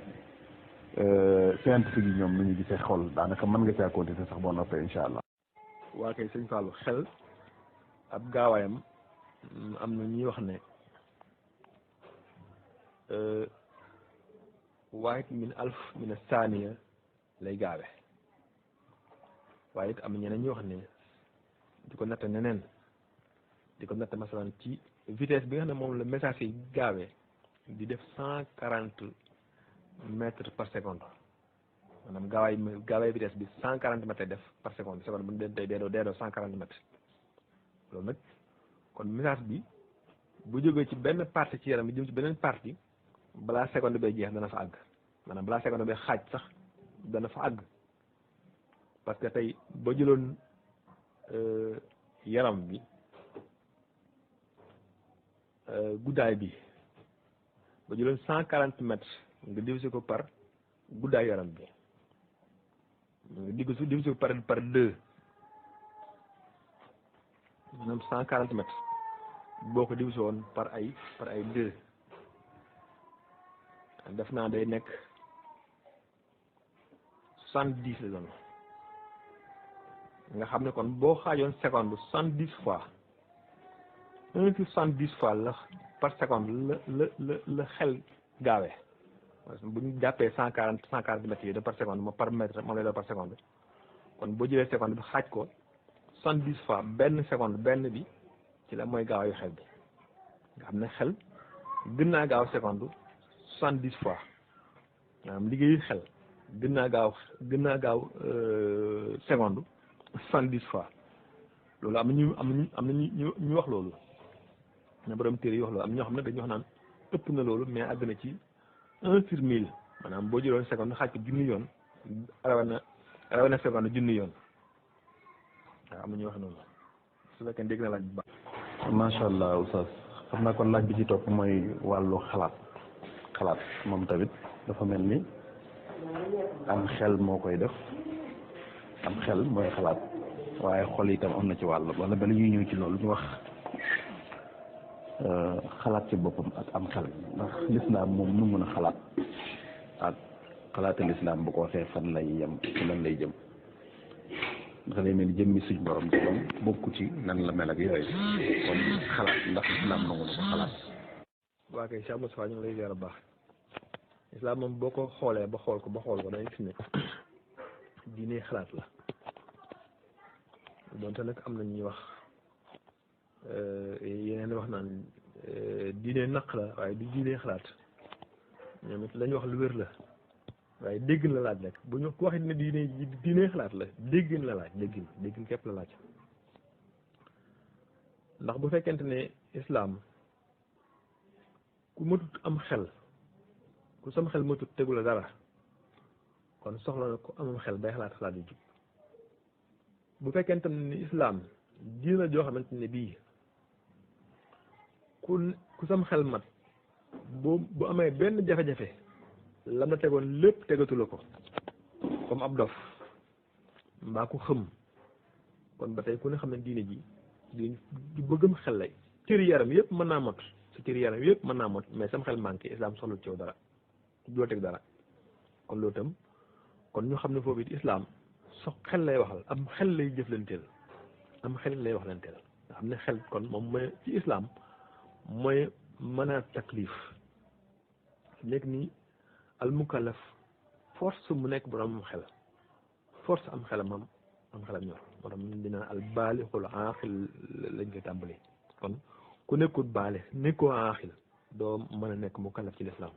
scientifique yi ñoom nu ñu gisee xol daanaka mën nga caa continuer sax boo noppee incha allah. waa kay sëñ Fallou xel ab gaawaayam am na ñuy wax ne waahid min alf min saaniya lay gaawe waaye it am na ñeneen ñuy wax ne di ko natt neneen di ko natt masalan ci vitesse bi nga xam ne moom la message yi gaawee di def 140 mètres par seconde maanaam gaawaay vitesse bi 140 mètres def par seconde bu ñu dee deedoo 140 mètres loolu nag kon message bi bu jógee ci benn partie ci yaram bi jëm ci beneen partie balaa seconde bay jeex dana fa àgg maanaam balaa seconde bay xaaj sax dana fa àgg parce que tey ba jëloon yaram bi guddaay bi ba jëloon 140 mètres nga diviser ko par guddaay yaram bi nga diviser ko par 2 maanaam 140 mètres boo ko diviser woon par ay 2 def naa day nekk 70 la doon nga xam ne kon boo xaajoon seconde 70 fois 1/70 fois la par seconde la xel gaawee bu ñu jàppee 140 mètres yi de par seconde moom par mètre moom lay doon par seconde kon boo jëlee seconde bi xaaj ko 70 fois benn seconde benn bi ci la mooy gaawaayu xel bi nga xam ne xel gën naa gaaw seconde 70 fois maanaam liggéeyu xel gën naa gaaw seconde 70 fois loolu am na ñu wax loolu na borom téere yi wax loolu am ñoo xam ne dañuy wax naan ëpp na loolu mais àgg na ci 1/1000 maanaam boo jëloon seconde xaaj ko junni yoon rawe na seconde junni yoon waaw am na ñuy wax noonu su fekkee dégg na laaj bu baax. macha allah oustaz xam naa kon laaj bi ci topp mooy wàllu xalaat moom tamit dafa mel ni am xel moo koy def am xel mooy xalaat waaye xol itam am na ci wàll wala bala ñuy ñëw ci loolu ñu wax xalaat ci boppam ak am xel ndax lislaam moom nu mën a xalaat ak xalaata lislaam bu ko waxee fan lay yem ci lan lay jëm ndax day mel ni jëmmi suñ borom ci moom bokku ci nan la mel ak yooyu kon xalaat ndax lislaam nangu na ko xalaat. waa kay Cheikh Moustapha ñu ngi lay ziar baax islam moom boo ko xoolee ba xool ko dañuy gis ne diine xalaat la donte nag am na ñuy wax yeneen wax naan diine naq la waaye du diine xalaat ñoom it lañu wax lu wér la waaye déggin la laaj rek bu ñu ko waxee ne diine xalaat la déggin la laaj déggin képp la laaj ndax bu fekkente ne islam ku matut am xel ku sam xel matut tegu la dara kon soxla na ko amam xel bay xalaat yu jub bu fekkente ne islam diina joo xamante ne bii ku sam xel mat bu amee benn jafe-jafe lam la tegoon lépp tegatu la ko comme ab dof mbaa ku xëm kon ba tey ku ne xam ne diine ji di bëggam xel lay cëri yaram yëpp mën naa mot sa cëri yaram yëpp mën naa mot mais sam xel manqué islam soxla ci yow dara doo teg dara kon loolu itam kon ñu xam ne foofu it islam xel lay waxal am xel lay jëflanteel am xel lay waxlanteel nga xam ne xel kon moom mooy ci islam mooy mën a taklif nekk ni al mukallaf force mu nekk borom am xel force am xelam am xelam ñor moo tax ñu dina al baalixul aaxil lañ koy tàmbali kon ku nekkul baale nekkoo aaxil doo mën a nekk mukallaf ci lislaam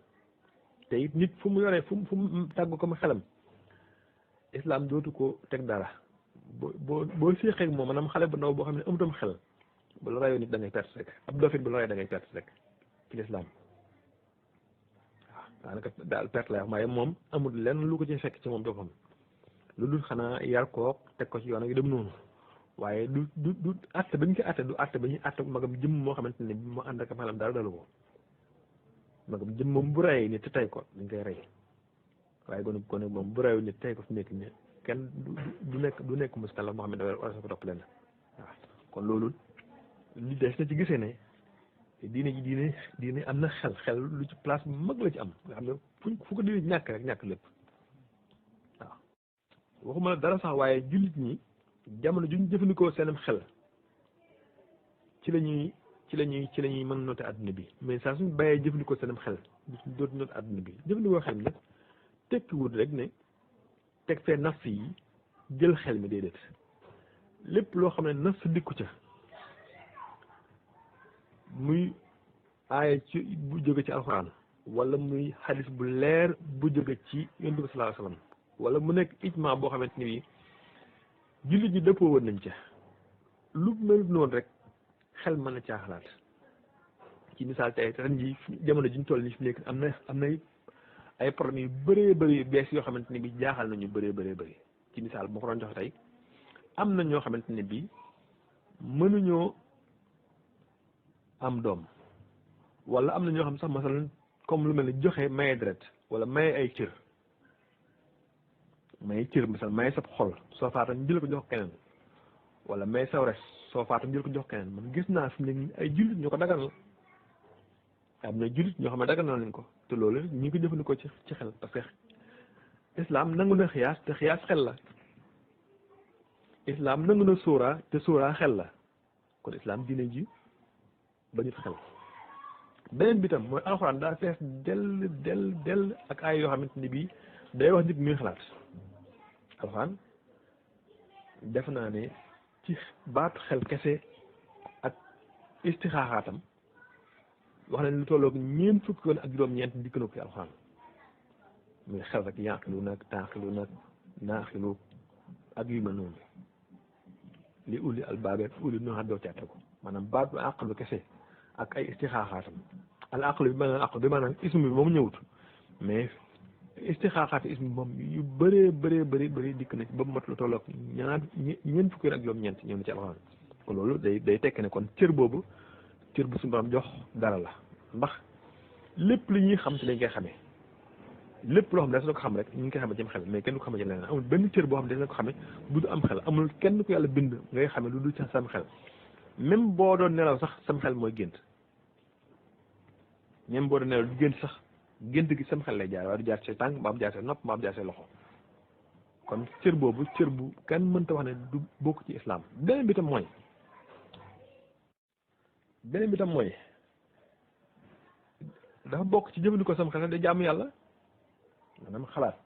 te it nit fu mu yoree fu mu tàggu ko mu xelam islam dootu ko teg dara boo séexeeg moom maanaam xale bu ndaw boo xam ne amutam xel bu la rayoo nit da ngay perte rek ab dofit bu la rayoo da ngay perte rek ci lislaam waaw daanaka daal perte lay wax waaye moom amul lenn lu ko ci fekk ci moom boppam lu dul xanaa yar kook teg ko ci yoon ak dem noonu waaye du àtte ba ñu ko àtte du àtte ba ñuy àtte magam jëm moo xamante ne bi moo ànd ak maanaam dara dalu ko magam jëm moom bu rayee nit te tey ko dañ koy rey waaye gone moom bu rayoo nit tey ko fi nekk nii kenn du nekk muskala moo xam ne da war a ko topp leen waaw kon loolu li des na ci gisee ne diine am na xel lu ci place bu mag la ci am nga xam ne fu ko diine ñàkk rek ñàkk lépp waaw waxuma la dara sax waaye jullit ñi jamono juñ jëfandikoo seenam xel ci la ñuy mën noter àdduna bi mais saa suñ bàyyee jëfandikoo seenam xel dootu noter àdduna bi jëfandikoo xel mi nag tekkiwut rek ne teg fee nafs yi jël xel mi déedéet lépp loo xam ne nafs dikku ca muy aaya ci bu jóge ci alxuraan wala muy xadis bu leer bu jóge ci yonent bi sallallahu alayhi wasallam wala mu nekk ijma boo xamante ni bii jullit ñi dëppoo woon nañ ca lu melut noonu rek xel mën na caa xalaat ci misaal tey ren ji jamono ji ñu toll nii fi nekk am na ay problèmes yu bëree bëri bees yoo xamante ne bi jaaxal nañu bëree bëri ci misaal bu ma ko doon jox tey am na ñoo xamante ne bi mënuñoo am doom wala am na ñoo xam sax masalan comme lu mel ne joxe maye deret wala maye ay cër masal maye sab xol soo faata ñu jël ko jox keneen wala maye saw res soo faata ñu jël ko jox keneen man gis naa fi mu ne ay jullit ñoo ko daganal am na jullit ñoo xam ne daganal nañ ko te loolu ñu ngi ko jëfandikoo ci xel parce que islam nangu na xiyaas te xiyaas xel la islam nangu na sóora te sóora xel la kon islam diine ji ba nit xel beneen bi tam mooy alxuraan daa fees dell ak ay yoo xamante ni bii day wax nit muy xalaat alxuraan def naa ne ci baatu xel kese ak istixaaxaatam wax nañ lu tolloog ñeent fukki yoon ak juróom-ñeent dikk na ko ci alxuraan muy xel rek yaaqilu nag taaqilu nag naaxilu ak yu mel noonu li uli albaabe uli noo xam doo caate ko maanaam baatu àqlu kese ak ay istixaaxaatam al àqlu bi maanaam ism bi moom ñëwut mais istixaaxaati ism bi moom yu bëree dikk na ci ba mu mat lu tolloog ñeent fukki yoon ak juróom-ñeent ñëw na ci alxuraan kon loolu day tekk ne kon cër bu suñu borom jox dara la ndax lépp li ñuy xam te dañ koy xamee lépp loo xam ne des na ko xam rek ñu ngi koy xamee ci xel mais kenn du ko xamee ci leneen amul benn cër boo xam ne des na ko xamee bu du am xel amul kenn ku yàlla bind ngay xamee lu dul ca sam xel même boo doon nelaw sax sam xel mooy gént même boo doon nelaw du gént sax gént gi sam xel lay jaar waaye du jaar see tànk mbaa mu jaar see nopp mbaa mu jaar see loxo kon cër boobu cër bu kenn mënta wax ne du bokk ci islam beneen bi tam mooy dafa bokk ci jëfandikoo sam xel da jaamu yàlla maanaam xalaat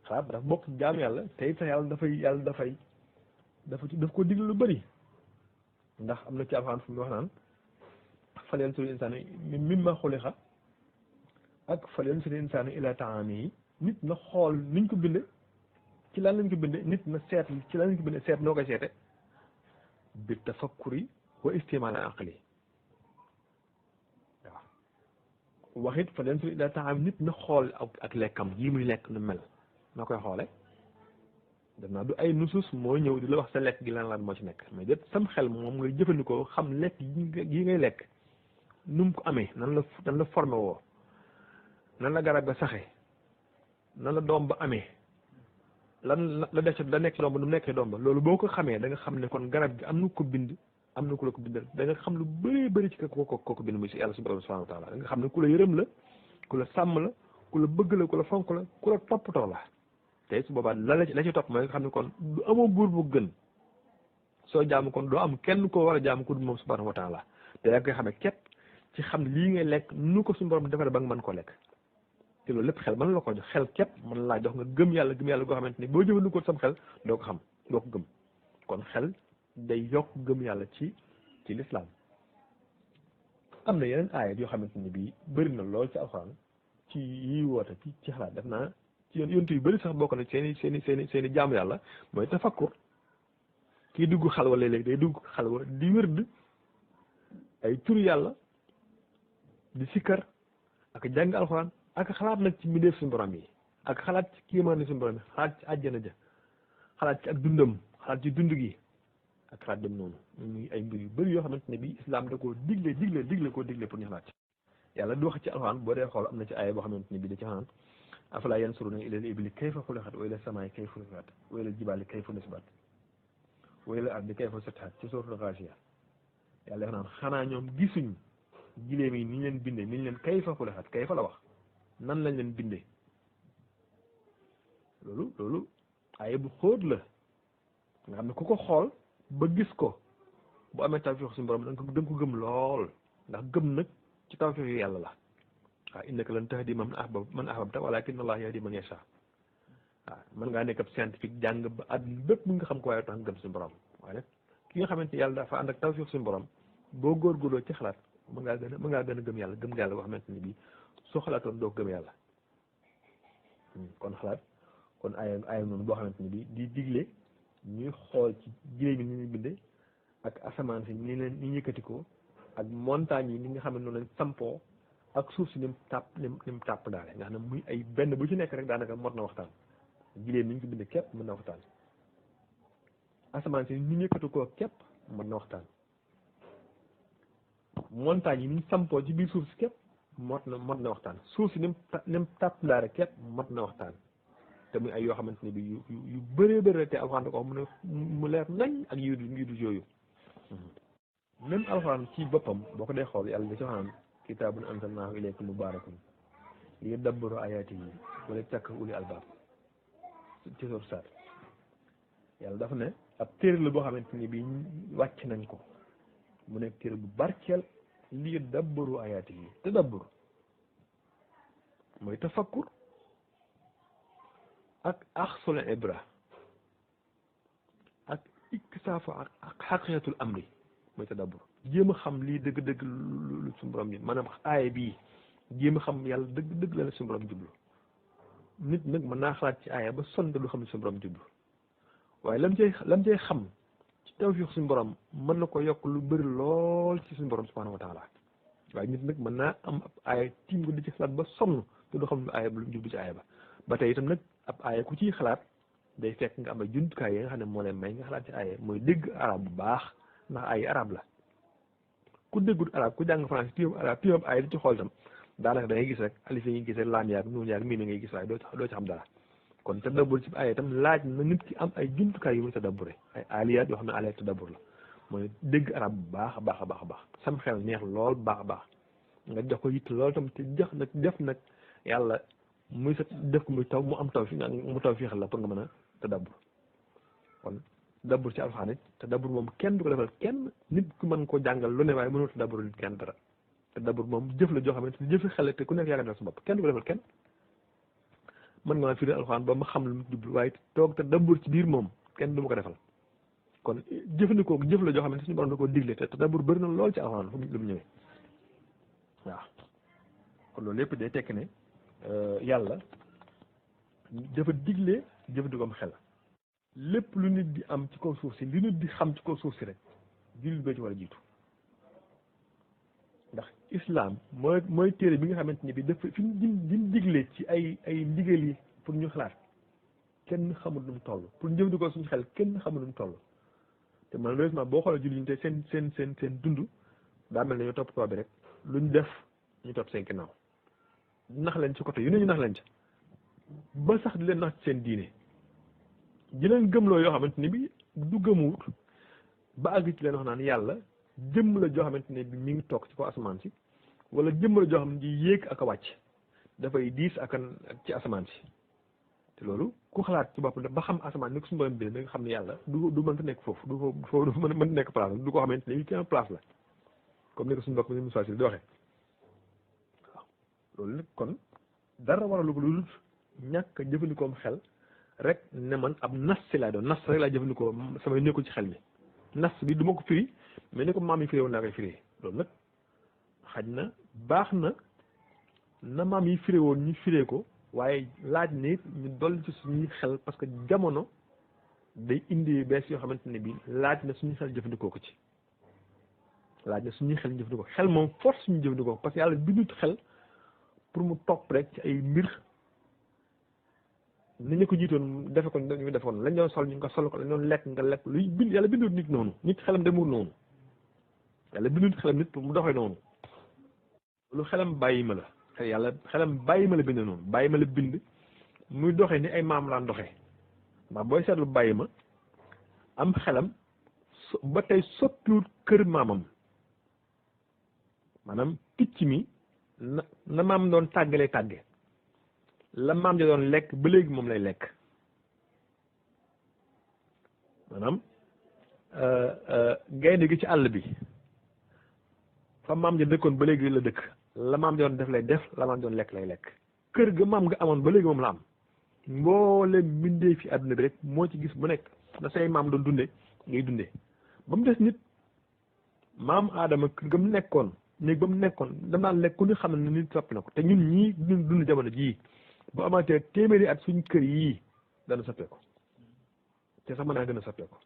dafa bokk ci jaamu yàlla te it sax yàlla daf ko digle lu bëri ndax am na ci alxuraan fu mu wax naan falyanzuril insaanu mimmaa xuliqa ak falyanzuril insaanu ilaa ta'aamihi nit na xool niñ ko binde ci lan lañ ko binde nit na seet ci lan lañ ko binde seet noo koy seete bi tafakkuri wa istimaal aqli waaw wax it falyanzuril ilaa ta'aamihi nit na xool ak lekkam yi muy lekk nu mel noo koy xoole def naa du ay nusus moo ñëw di la wax sa lekk gi lan moo ci nekk mais déet sam xel moom ngay jëfandikoo xam lekk yi ngay lekk nu mu ko amee nan la formé woo nan la garab ga saxe nan la doom ba amee lan la def da nekk doom ba nu mu nekkee doom ba loolu boo ko xamee da nga xam ne kon garab gi am na ko bind am na ku la ko bindal da nga xam lu bëri ci ko bind muy si yàlla subhanahu wa taala da nga xam ne ku la yërëm la ku la sàmm la ku la bëgg la ku la fonk la ku la toppatoo la te su boobaa la ci topp mooy nga xam ne kon du amoo buur bu gën soo jaamu kon doo am kenn koo war a jaamu ku dul moom subhanahu wa taala te yaa ngi koy xamee képp ci xam ne lii ngay lekk nu ko suñu borom defaree ba nga mën koo lekk te loolu lépp xel mën la ko jox xel képp mën laa jox nga gëm yàlla goo xamante ni boo jëfandikoo sam xel doo ko xam doo ko gëm kon xel day yokk gëm yàlla ci lislaam am na yeneen aayat yoo xamante ni bii bëri na lool ci alxuraan ci yiy woote ci xalaat def naa ci yonent yu bëri sax bokk na seen i jaamu yàlla mooy tafakkur. kii dugg xalwa léeg-léeg day dugg xalwa di wërd ay turu yàlla di sikkar ak jàng alxuraan ak xalaat nag ci mbindeef suñu borom yi ak xalaat ci kiimaani suñu borom yi xalaat ci àjjana ja xalaat ci ak dundam xalaat ci dund gi ak xalaat dem noonu muy ay mbir yu bëri yoo xamante ne bi islam da koo digle pour ñu xalaat ci yàlla di wax ci alxuraan boo dee xool am na ci aaya boo xamante ne bi da ci xanaan afalaa yanzuruna ilal ibili kayfa xuliqat wa ilal samaa'i kayfa rufi'at wa ilal jibaali kayfa nusibat wa ilal ardi kayfa sutihat ci suuratul Gaasiya yàlla def naan xanaa ñoom gisuñ giléem yi ni ñu leen bindee ni ñu leen kayfa xuliqat kayfa la wax nan lañ leen bindee loolu aaya bu xóot la nga xam ne ku ko xool ba gis ko bu amee tawfiix suñu borom da nga ko gëm lool ndax gëm nag ci tawfiix yu yàlla la waaw innaka lan tahdi man ahbabta walaakinna Allaha yahdi man yashaa waaw mën ngaa nekk ab scientifique jàng ba àdduna bépp mu nga xam ko waaye tax gëm suñu borom waaye nag ki nga xamante ni yàlla dafa ànd ak tawfiix suñu borom boo góorgóorloo ci xalaat mën ngaa gën a gëm yàlla boo xamante ni bii soo xalaatoon doo gëm yàlla kon xalaat kon ay noonu boo xamante ni bii di digle ñuy xool ci jiréem yi ni ñu bindee ak asamaan si ni ñu yëkkatikoo ak montagne yi ni nga xam ne noonu lañ sampoo ak suuf si ni mu tàpp daale nga xam ne muy ay benn bu ci nekk rek daanaka mot na waxtaan jiréem ni ñu ko bindee képp mën na waxtaan asamaan si ni ñu yëkkatikoo képp mën na waxtaan montagne yi ni ñu sampoo ci biir suuf si képp mot na waxtaan suuf si ni mu tàpp daale képp mot na waxtaan te muy ay yoo xamante ne bi yu bëree bëri te alxuraan da ko mu leer nañ ak yu du yooyu même alxuraan ci boppam boo ko dee xool yàlla da ci waxaan kitaabun anzalnaahu ilayka mubaarakun liyadabbaru aayaatihi wa liyattaqiya ulul albaab ci soor saar yàlla dafa ne ab téere la boo xamante ni bi wàcc nañ ko mu nekk téere bu barkeel liyadabbaru aayaatihi tadabbur mooy tafakkur ak axsul ibra ak iksaafu ak xaqiqatul amri mooy tadabbur jéem a xam lii dëgg-dëgg lu suñu borom bi maanaam aaya bii jéem a xam yàlla dëgg-dëgg la suñu borom jublu nit nag mën naa xalaat ci aaya ba sonn du xam ne suñu borom jublu waaye lam cay xam ci tawfiix suñu borom mën na ko yokk lu bëri lool ci suñu borom subhanahu wa taala waaye nit nag mën naa am ab aaya tiim ko di ci xalaat ba sonn te du xam ne aaya ba lu jublu ci aaya ba tey itam nag ab aaya ku ciy xalaat day fekk nga am ay jumtukaay yi nga xam ne moo leen may nga xalaat ci aaya mooy dégg arab bu baax ndax ay arab la ku déggul arab ku jàng français tiim aaya di ci xool itam daanaka da ngay gis rek alif yi ngay gis rek laam yaag nuun yaag mii ngay gis waaye doo ci xam dara kon tadabbur ci aaya itam laaj na nit ki am ay jumtukaay yu muy tadabbure ay aliyaat yoo xam ne aliyaat tadabbur la mooy dégg arab bu baax a baax a baax a baax sam xel neex lool baax a baax nga jox ko yitt lool tam te jox nag def nag yàlla muy sa def ko muy taw mu am taw fi mu taw fiixal la pour nga mën a tadabbur kon tadabbur ci alxuraan it tadabbur moom kenn du ko defal kenn nit ku mën koo jàngal lu ne waaye mënoo tadabbur nit kenn dara tadabbur moom jëf la joo xamante ni jëfi xel te ku nekk yaa ngi def sa bopp kenn du ko defal kenn mën nga ma firi alxuraan ba ma xam lu mu jublu waaye toog tadabbur ci biir moom kenn du ma ko defal kon jëfandikoo jëf la joo xamante suñu borom da koo digle te tadabbur bëri na lool ci alxuraan fu lu mu ñëwee waaw kon loolu lépp day tekki ne yàlla dafa digle jëfandikoom xel lépp lu nit di am ci kaw suuf si li nit di xam ci kaw suuf si rek jullit bee ci war a jiitu ndax islam mooy téere bi nga xamante ni bi dafa fi ñu digle ci ay ndigal yi pour ñu xalaat kenn xamul nu mu toll pour ñu jëfandikoo suñu xel kenn xamul nu mu toll te malheureusement boo xoolee jullit ñi te seen dund daa mel ne ñoo topp bi rek luñ def ñu topp seen ginnaaw nax leen ci côté yu ne ñu nax leen ca ba sax di leen nax ci seen diine di leen gëmloo yoo xamante ni bi du gëmuwut ba àgg ci leen wax naan yàlla jëmm la joo xamante ne bi mi ngi toog ci ko asamaan si wala jëmm la joo xam ne di yéeg ak a wàcc dafay diis ak ci asamaan si te loolu ku xalaat ci bopp ba xam asamaan ni ko suñu borom bi da nga xam ne yàlla du mënta nekk foofu du mënta nekk place du ko xamante ne bi kenn place la comme ni ko suñu bopp ni Moussa Sy di waxee waaw loolu nag kon dara waralu ko lu ñàkk a jëfandikoom xel rek ne man ab nas si laay doon nas rek laa jëfandikoo samay nekkul ci xel mi nas bi du ma ko firi mais ni ko maam yi firee woon laa koy firee loolu nag xaj na baax na maam yi firee woon ñu firee ko waaye laaj nit ñu dolli ci suñuy xel parce que jamono day indi bees yoo xamante ne bii laaj na suñuy xel jëfandikoo ko ci laaj na suñuy xel jëfandikoo xel moom force suñu jëfandikoo parce que yàlla bindut xel pour mu topp rek ci ay mbir ni ñu ko jiitoon defe ko ñu defoon lañ doon sol ñu nga sol ko lañ doon lekk nga lekk luy bind yàlla bindut nit noonu nit xelam demul noonu yàlla bindut xelam nit pour mu doxee noonu lu xelam bàyyi ma la yàlla xelam bàyyi ma la bind noonu bàyyi ma la bind muy doxee ni ay maam laan doxee ndax booy seetlu bàyyi ma am xelam ba tey soppiwut kër maamam maanaam picc mi na maam doon tàggalee tàgge la maam ja doon lekk ba léegi moom lay lekk maanaam gaynde gi ci àll bi fa maam ja dëkkoon ba léegi la dëkk la maam ja doon def lay def la maam doon lekk lay lekk kër ga maam nga amoon ba léegi moom la am mbooleem mbindee fi àdduna bi rek moo ci gis bu nekk na say maam doon dunde ngay dunde ba mu des nit maam aadama kër ga mu nekkoon néeg ba mu nekkoon danaa lekk ku ñu xam ne nit soppi na ko te ñun ñii dund jamono jii bu amaatee téeméeri at suñ kër yii dana soppeeku te sax mën naa gën a soppeeku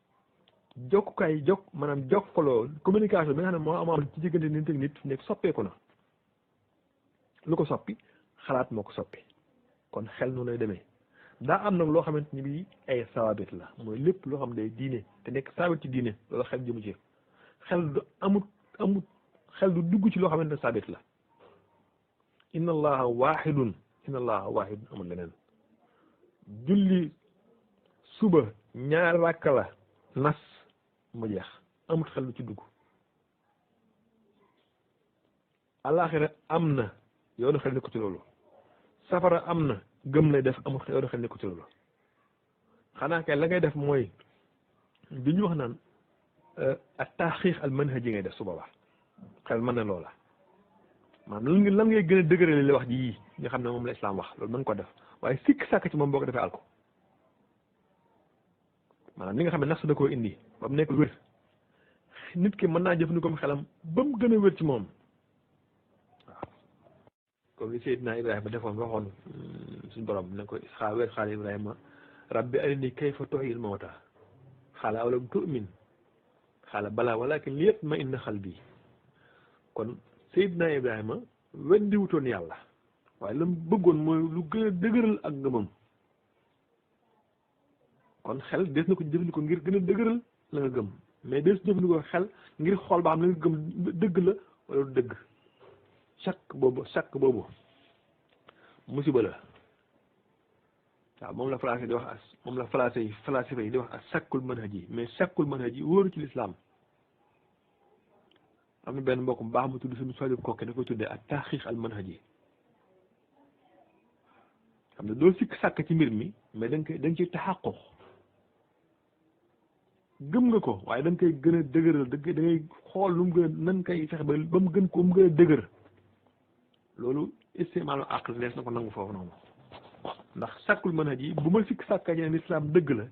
jokkukaay maanaam jokkaloo communication bi nga xam ne moo amoon ci diggante nit ak nit nekk soppeeku na lu ko soppi xalaat moo ko soppi kon xel noonu lay demee daa am nag loo xamante ni bii ay sawaabit la mooy lépp loo xam day diine te nekk saabit ci diine loolu xel jëmu ci xel du amut xel du dugg ci loo xamante ne saabit la inna allaha waahidun amul leneen julli suba ñaar ràkka la nas mu jeex amut xel lu ci dugg alaaxira am na yoonu xel nekku ci loolu safara am na gëm lay def amut yoonu xel nekku ci loolu xanaa kay la ngay def mooy bi ñu wax naan ak taaxiix al manhaji ngay def su boobaa xel mën na loola maanaam lan ngay gën a dëgërale li wax ji yii nga xam ne moom la islaam wax loolu mën ko def waaye sikk sàkk ci moom boo ko defee alko maanaam li nga xam ne nafsu da koo indi ba mu nekk wér nit ki mën naa jëfandikoo xelam ba mu gën a wér ci moom waaw comme li Seydina Ibrahima defoon waxoon suñ borom ne ko wér xaala Ibrahima rabbi arini kayfa tuhyil mawta xaala awalam tu'min xaala balaa walakin liyatma'inna qalbi kon Seydina Ibrahima weddi wutoon yàlla waaye la mu bëggoon mooy lu gën a dëgëral ak ngëmam kon xel des na ko jëfandikoo ngir gën a dëgëral la nga gëm mais des jëfandikoo xel ngir xool ba xam la nga gëm dëgg la wala du dëgg chaque boobu musiba la waaw moom la français di wax as moom la falasifa yi di wax as chakkul manhaji mais chakkul manhaji wóoru ci lislaam am na benn mbokk mu baax mu tudd suñu soxla kooke da koy tuddee ak taxiix al manhaji xam ne doo sikk sàkk ci mbir mi mais da nga ciy taxaqux gëm nga ko waaye da nga koy gën a dëgëral da ngay xool lu mu gën a nan koy fexe ba mu gën ko mu gën a dëgër loolu istimaalu aql lees na ko nangu foofu noonu ndax sàkkul manhaji bu ma sikk sàkk ci ne lislaam dëgg la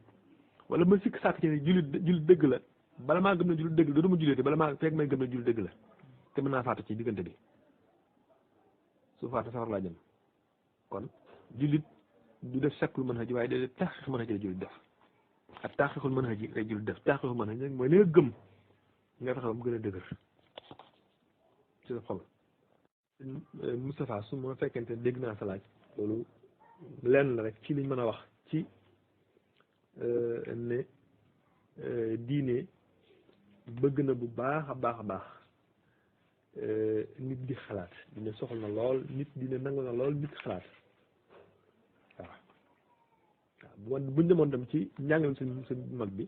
wala ma sikk sàkk ci ne jullit dëgg la bala maa gëm na jullit dëgg la dootuma jullit bala maa fekk may gëm na jullit dëgg la te mën naa faatu ci diggante bi su faatu safar laa jëm kon jullit du def sàkkul manhaji waaye day def taxqiq manhaji la jullit def ak taxqiqul manhaji lay jullit def taxqiqul manhaji mooy li nga gëm nga fexe ba mu gën a dëgër ci sa xol Moustapha su ma fekkente dégg naa sa laaj loolu lenn la rek ci liñ mën a wax ci ne diine bëgg na bu baax a baax nit di xalaat dina soxla na lool nit dina nangu na lool nit xalaat waaw buñ demoon tam ci njàngale suñ mag bi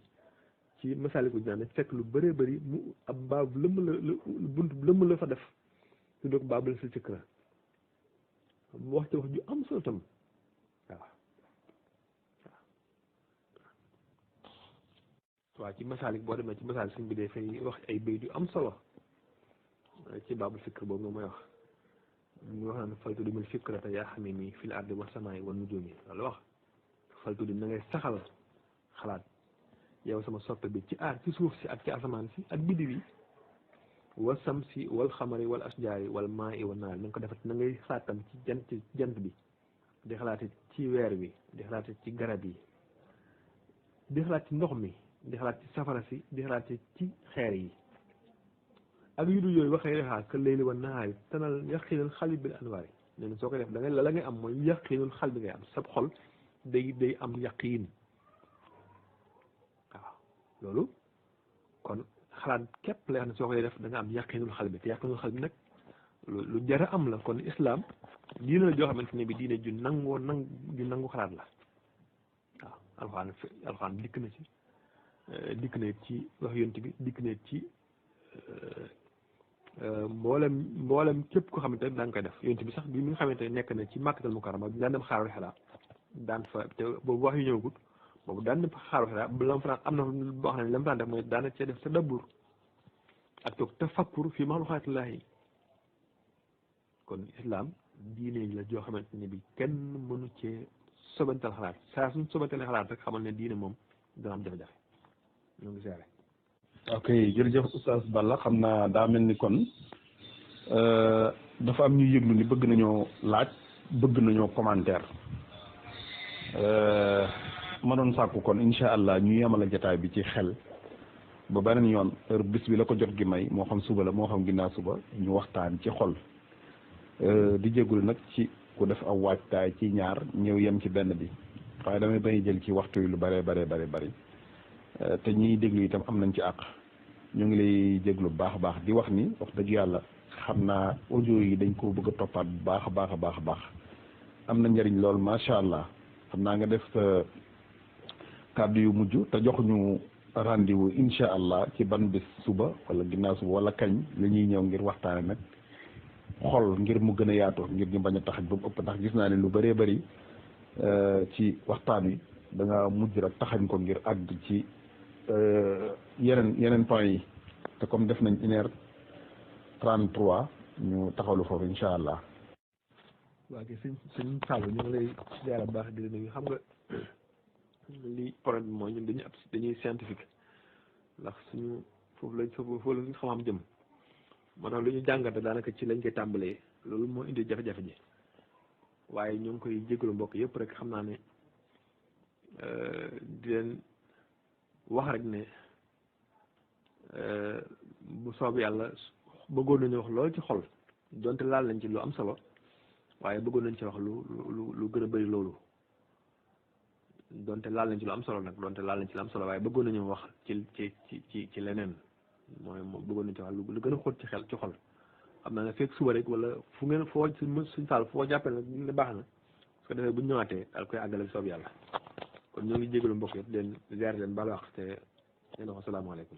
ci Masaalikul Jinaan fekk lu bëree bëri mu ab baab lëmm la bunt lëmm la fa def su doog baab la sa fikra mu wax ci wax ju am solo tam waaw ci Masaalik boo demee ci Masaalik suñ bi dee fay wax ay bayt yu am solo ci baabul fikr boobu nga mooy wax ñu wax naan faltu di mil fikrata yaa xamimi fil ardi wa samaay wa nujumi loolu wax faltu di na ngay saxal xalaat yow sama soppe bi ci ci suuf si ak ci asamaan si ak biddiw yi wal samsi wal xamari wal asjaari wal maa i wal naar na nga ko defat na ngay xalaat tam ci jant bi di xalaat ci weer wi di xalaat ci garab yi di xalaat ci ndox mi di xalaat ci safara si di xalaat ci xeer yi ak yu dul yooyu waxee rexaa ka layli wan nahaari tanal yaqinul xalbi bil anwaari nee na soo koy def da ngay la ngay am mooy yaqinul xal bi ngay am sab xol day am yaqiin waaw loolu kon xalaat képp lay xam ne soo koy def da nga am yaqinul xal bi te yaqinul xal bi nag lu jara am la kon islam diine la joo xamante ne bi diine ju nangu xalaat la waaw alxuraan dikk na ci wax yonent bi dikk na ci mboolem képp ko xamante ne daa nga koy def yonent bi sax bi mi nga xamante ne nekk na ci Makkatal Mukarrama daan dem xaaru Hiraa daan fa te boobu wax yu ñëwagut boobu daan dem xaaru Hiraa lam fa am na boo xam ne lam fa def mooy daana cee def tadabbur ak toog tafakkur fi maxluqaatillaahi kon islam diine la joo xamante ne bi kenn mënu cee sobantal xalaat saa suñ sobantalee xalaat rek xamal ne diine moom dana am jafe-jafe ñoo ngi seere ok jërëjëf Oustaz Balla xam naa daa mel ni kon dafa am ñuy yëglu ni bëgg nañoo laaj bëgg nañoo commentaire ma doon sàkku kon incha allah ñu yemale jataay bi ci xel ba beneen yoon heure bis bi la ko jot gi may moo xam suba la moo xam ginnaaw suba ñu waxtaan ci xol di jégalu nag ci ku def aw waajtaay ci ñaar ñëw yem ci benn bi waaye damay bañ jël ci waxtu yi lu bare bari te ñiy déglu itam am nañ ci àq ñu ngi lay déglu bu baax a baax di wax ni wax dëgg yàlla xam naa audio yi dañ ko bëgg a toppaat bu baax a baax am na njëriñ lool macha allah xam naa nga def sa kàddu yu mujj te jox ñu rendez-vous incha allah ci ban bis suba wala ginnaaw suba wala kañ la ñuy ñëw ngir waxtaane nag xol ngir mu gën a yaatu ngir ñu bañ a taxañ ba mu ëpp ndax gis naa ne lu bëree bëri ci waxtaan wi da nga mujj rek taxañ ko ngir àgg ci yeneen point yi te comme def nañ 1h33 ñu taxawlu foofu incha allah. waa kay sëñ Fallou ñu ngi lay ziar bu baax di la nuyu xam nga li problème bi mooy ñun dañuy scientifique ndax suñu foofu la xam-xam jëm moo tax lu ñu jàngate daanaka ci lañ koy tàmbalee loolu moo indi jafe-jafe ji waaye ñu ngi koy jégalu mbokk yëpp rek xam naa ne di leen wax rek ne bu soob yàlla bëggoon nañu wax loolu ci xol donte laal nañ ci lu am solo waaye bëggoon nañ ci wax lu gën a bëri loolu donte laal nañ ci lu am solo nag donte laal nañ ci lu am solo waaye bëggoon nañu wax ci leneen mooy bëggoon nañ ci wax lu gën a xóot ci xel ci xol xam naa ne fekk suba rek wala fu ngeen foo suñ faal foo jàppee nag ne baax na su ko defee bu ñu ñëwaatee daal koy àggale bi soob yàlla kon ñoo ngi jégalu mbokk yëpp leen ziar leen baal wax te leen wax asalaamaaleykum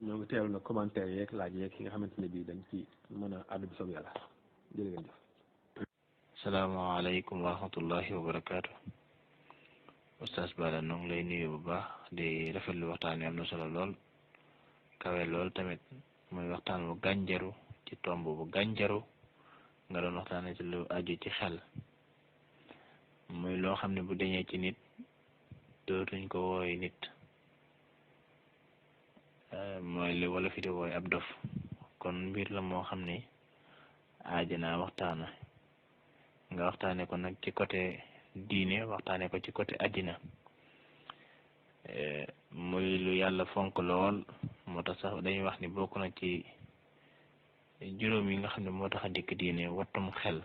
ñoo ngi teewlu nag commentaire yeeg laaj yeeg yi nga xamante ne bii dañ ci mën a àddu bi soob yàlla jërë ngeen jëf. salaamaaleykum wa rahmatullahi wa barakaatu. Oustaz Balla ñoo ngi lay nuyu bu baax di rafetlu waxtaan wi am na solo lool kawe lool tamit muy waxtaan bu gànjaru ci tomb bu gànjaru nga doon waxtaanee ci lu aju ci xel muy loo xam ne bu deñee ci nit dootuñ ko wooy nit mooy li wala fi di wooy ab dof kon mbir la moo xam ne aajana waxtaana nga waxtaane ko nag ci côté diine waxtaane ko ci côté àddina muy lu yàlla fonk lool moo tax sax dañuy wax ni bokk na ci juróom yi nga xam ne moo tax a dikk diine wattum xel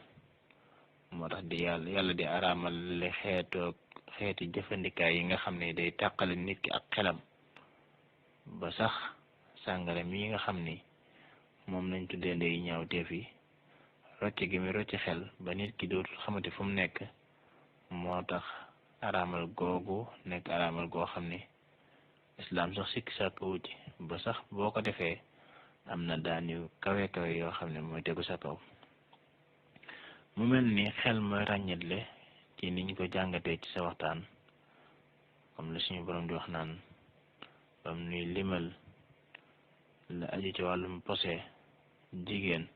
moo tax di yàlla di araamal le xeeti jëfandikaay yi nga xam ne day tàqale nit ki ak xelam ba sax sàngara mi nga xam ni moom lañ tuddee ndey ñaawteef yi rocc gi mi rocc xel ba nit ki dootul xamante fu mu nekk moo tax araamal googu nekk araamal goo xam ne islaam sax sikki sàkk wuti ba sax boo ko defee am na daan yu kawe yoo xam ne mooy tegu sa kaw mu mel ni xel mooy ràññetle ci niñ ko jàngatee ci sa waxtaan comme la suñu borom di wax naan bam nuy limal la aju ci wàllum posé jigéen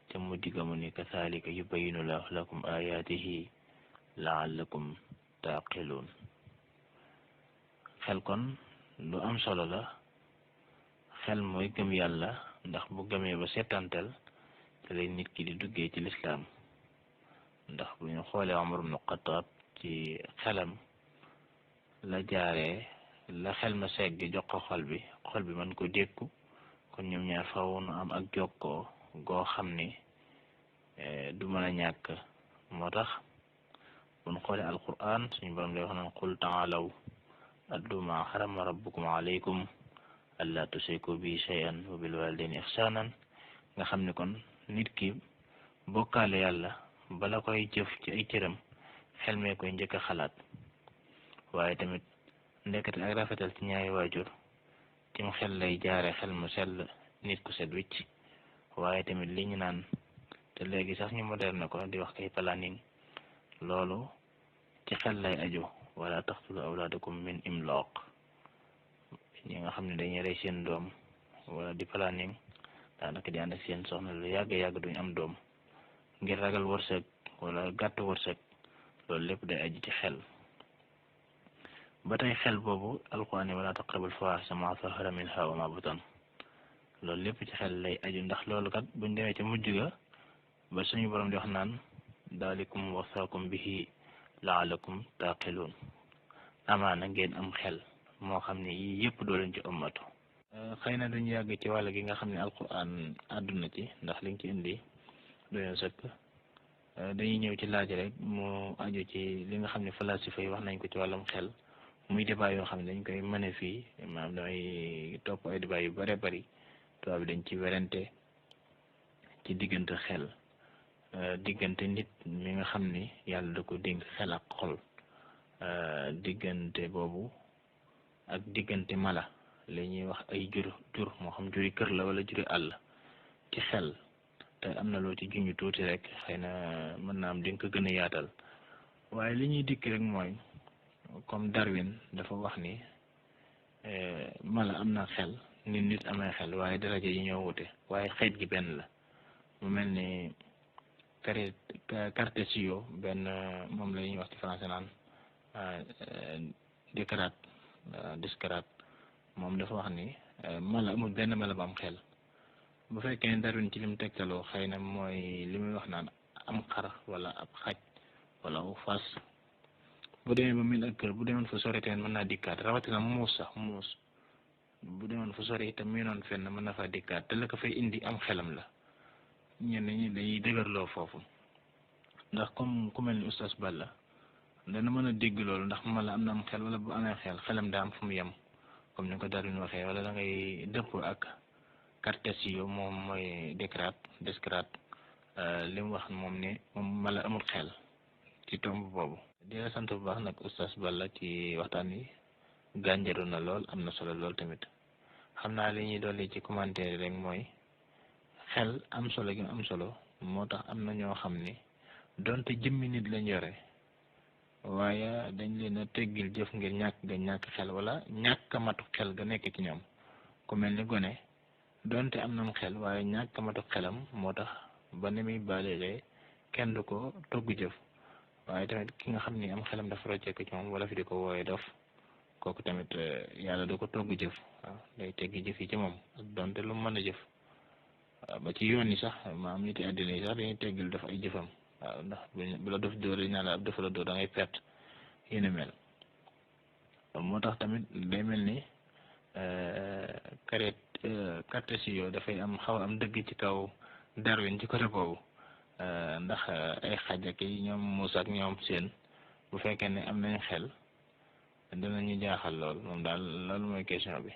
te mu diggamu ni kasaalika yubayyinu llaahu lakum ayaatihi laallakum taaqiluun xel kon lu am solo la xel mooy gëm yàlla ndax bu gëmee ba seetantal te lay nit ki di duggee ci lislaam ndax bu ñu xoolee Umar ibn Xattaab ci xelam la jaaree la xel ma segg jox ko xol bi mën ko dékku kon ñoom ñaar faw nu am ak jokkoo goo xam ni du mën a ñàkk. moo tax bu ñu xoolee alquran suñu borom day wax naan qul taalaw atlu ma harama rabbukum alaykum alla tushriku bi shay'an wa bil walidayni ihsanan nga xam ne kon nit ki bokkaale yàlla bala koy jëf ci ay cëram xel mee koy njëkk a xalaat waaye tamit ndekete ak rafetal ci ñaari waajur tim xel lay jaare xel mu sell nit ku set wicc waaye tamit li ñu naan te léegi sax ñu moderne ko di wax kay planning loolu ci xel lay aju wala taqtulu awlaadakum min imlaaq ñi nga xam ne dañuy rey seen doom wala di planning daanaka di ànd ak seen soxna lu yàgg duñ am doom ngir ragal wërsëg wala gàtt wërsëg loolu lépp day aju ci xel. ba tey xel boobu alquran wala taqrabul fawaahisha maa zahara minhaa wa maa batan loolu lépp ci xel lay aju ndax loolu kat buñ demee ca mujj ga ba suñu borom di wax naan daalikum wasaakum bihi laalakum taaqiluun amaana ngeen am xel moo xam ne yii yëpp doo leen ci ëmmatu. xëy na duñu yàgg ci wàll gi nga xam ne alquran àdduna ci ndax liñ ci indi doyo sëkk dañuy ñëw ci laaj rek mu aju ci li nga xam ne falasifa yi wax nañ ko ci wàllum xel muy débat yoo xam ne dañ koy mën fii maanaam damay topp ay débat yu bare bari tubaab bi dañ ci werante ci diggante xel diggante nit mi nga xam ni yàlla da ko dénk xel ak xol diggante boobu ak diggante mala li ñuy wax ay jur moo xam juri kër la wala juri àll ci xel te am na loo ci junj tuuti rek xëy na mën naa am di nga ko gën a yaatal waaye li ñuy dikk rek mooy comme Darwin dafa wax ni mala am na xel nit amee xel waaye daraja yi ñoo wute waaye xeet gi benn la mu mel ni Cartesio benn moom la ñuy wax ci français naan Descartes moom dafa wax ni mala amul benn mala bu am xel bu fekkee ne Darwin ci lim tegtaloo xëy na mooy li muy wax naan am xar wala ab xaj wala aw fas bu demee ba mil ak kër bu demoon fa sori tamit mën naa dikkaat rawatina muus bu demoon fa sori itam miinoon fenn mën na faa dikkaat te la ko fay indi am xelam la ñenn ñi dañuy dëgërloo foofu ndax comme ku mel ni oustaz Balla dana mën a dégg loolu ndax mala am na am xel wala bu amee xel xelam daa am fu mu yem comme ni ko Darwin waxee wala da ngay dëpp ak Cartesio moom mooy Descartes li mu wax moom ne moom mala amul xel ci tomb boobu. di la sant bu baax nag oustaz Balla ci waxtaan wi gànjaru na lool am na solo lool tamit xam naa li ñuy dolli ci commentaire rek mooy xel am solo gi am solo moo tax am na ñoo xam ni donte jëmmi nit lañ yore waaye dañ leen a teggil jëf ngir ñàkk xel wala ñàkk a matu xel ga nekk ci ñoom ku mel ni gone donte am na xel waaye ñàkk a matu xelam moo tax ba ni muy baalee kenn du ko togg jëf waaye tamit ki nga xam ni am xelam dafa rocceeku ci moom wala fi di ko wooyee dof kooku tamit yàlla du ko togg jëf waaw day teggi jëf yi ci moom ak donte lu mu mën a jëf ba ci yoon yi sax maam nit yi àddina yi sax dañuy teggil def ay jëfam waaw ndax bu la def dóor dañ naan la ab dafa la dóor da ngay perte yéen mel moo tax tamit day mel ni Cartesio dafay xaw am dëgg ci kaw Darwin ci côté boobu ndax ay xaj ak yi ñoom Muusa ak ñoom seen bu fekkee ne am nañ xel danañu jaaxal lool moom daal loolu mooy question bi.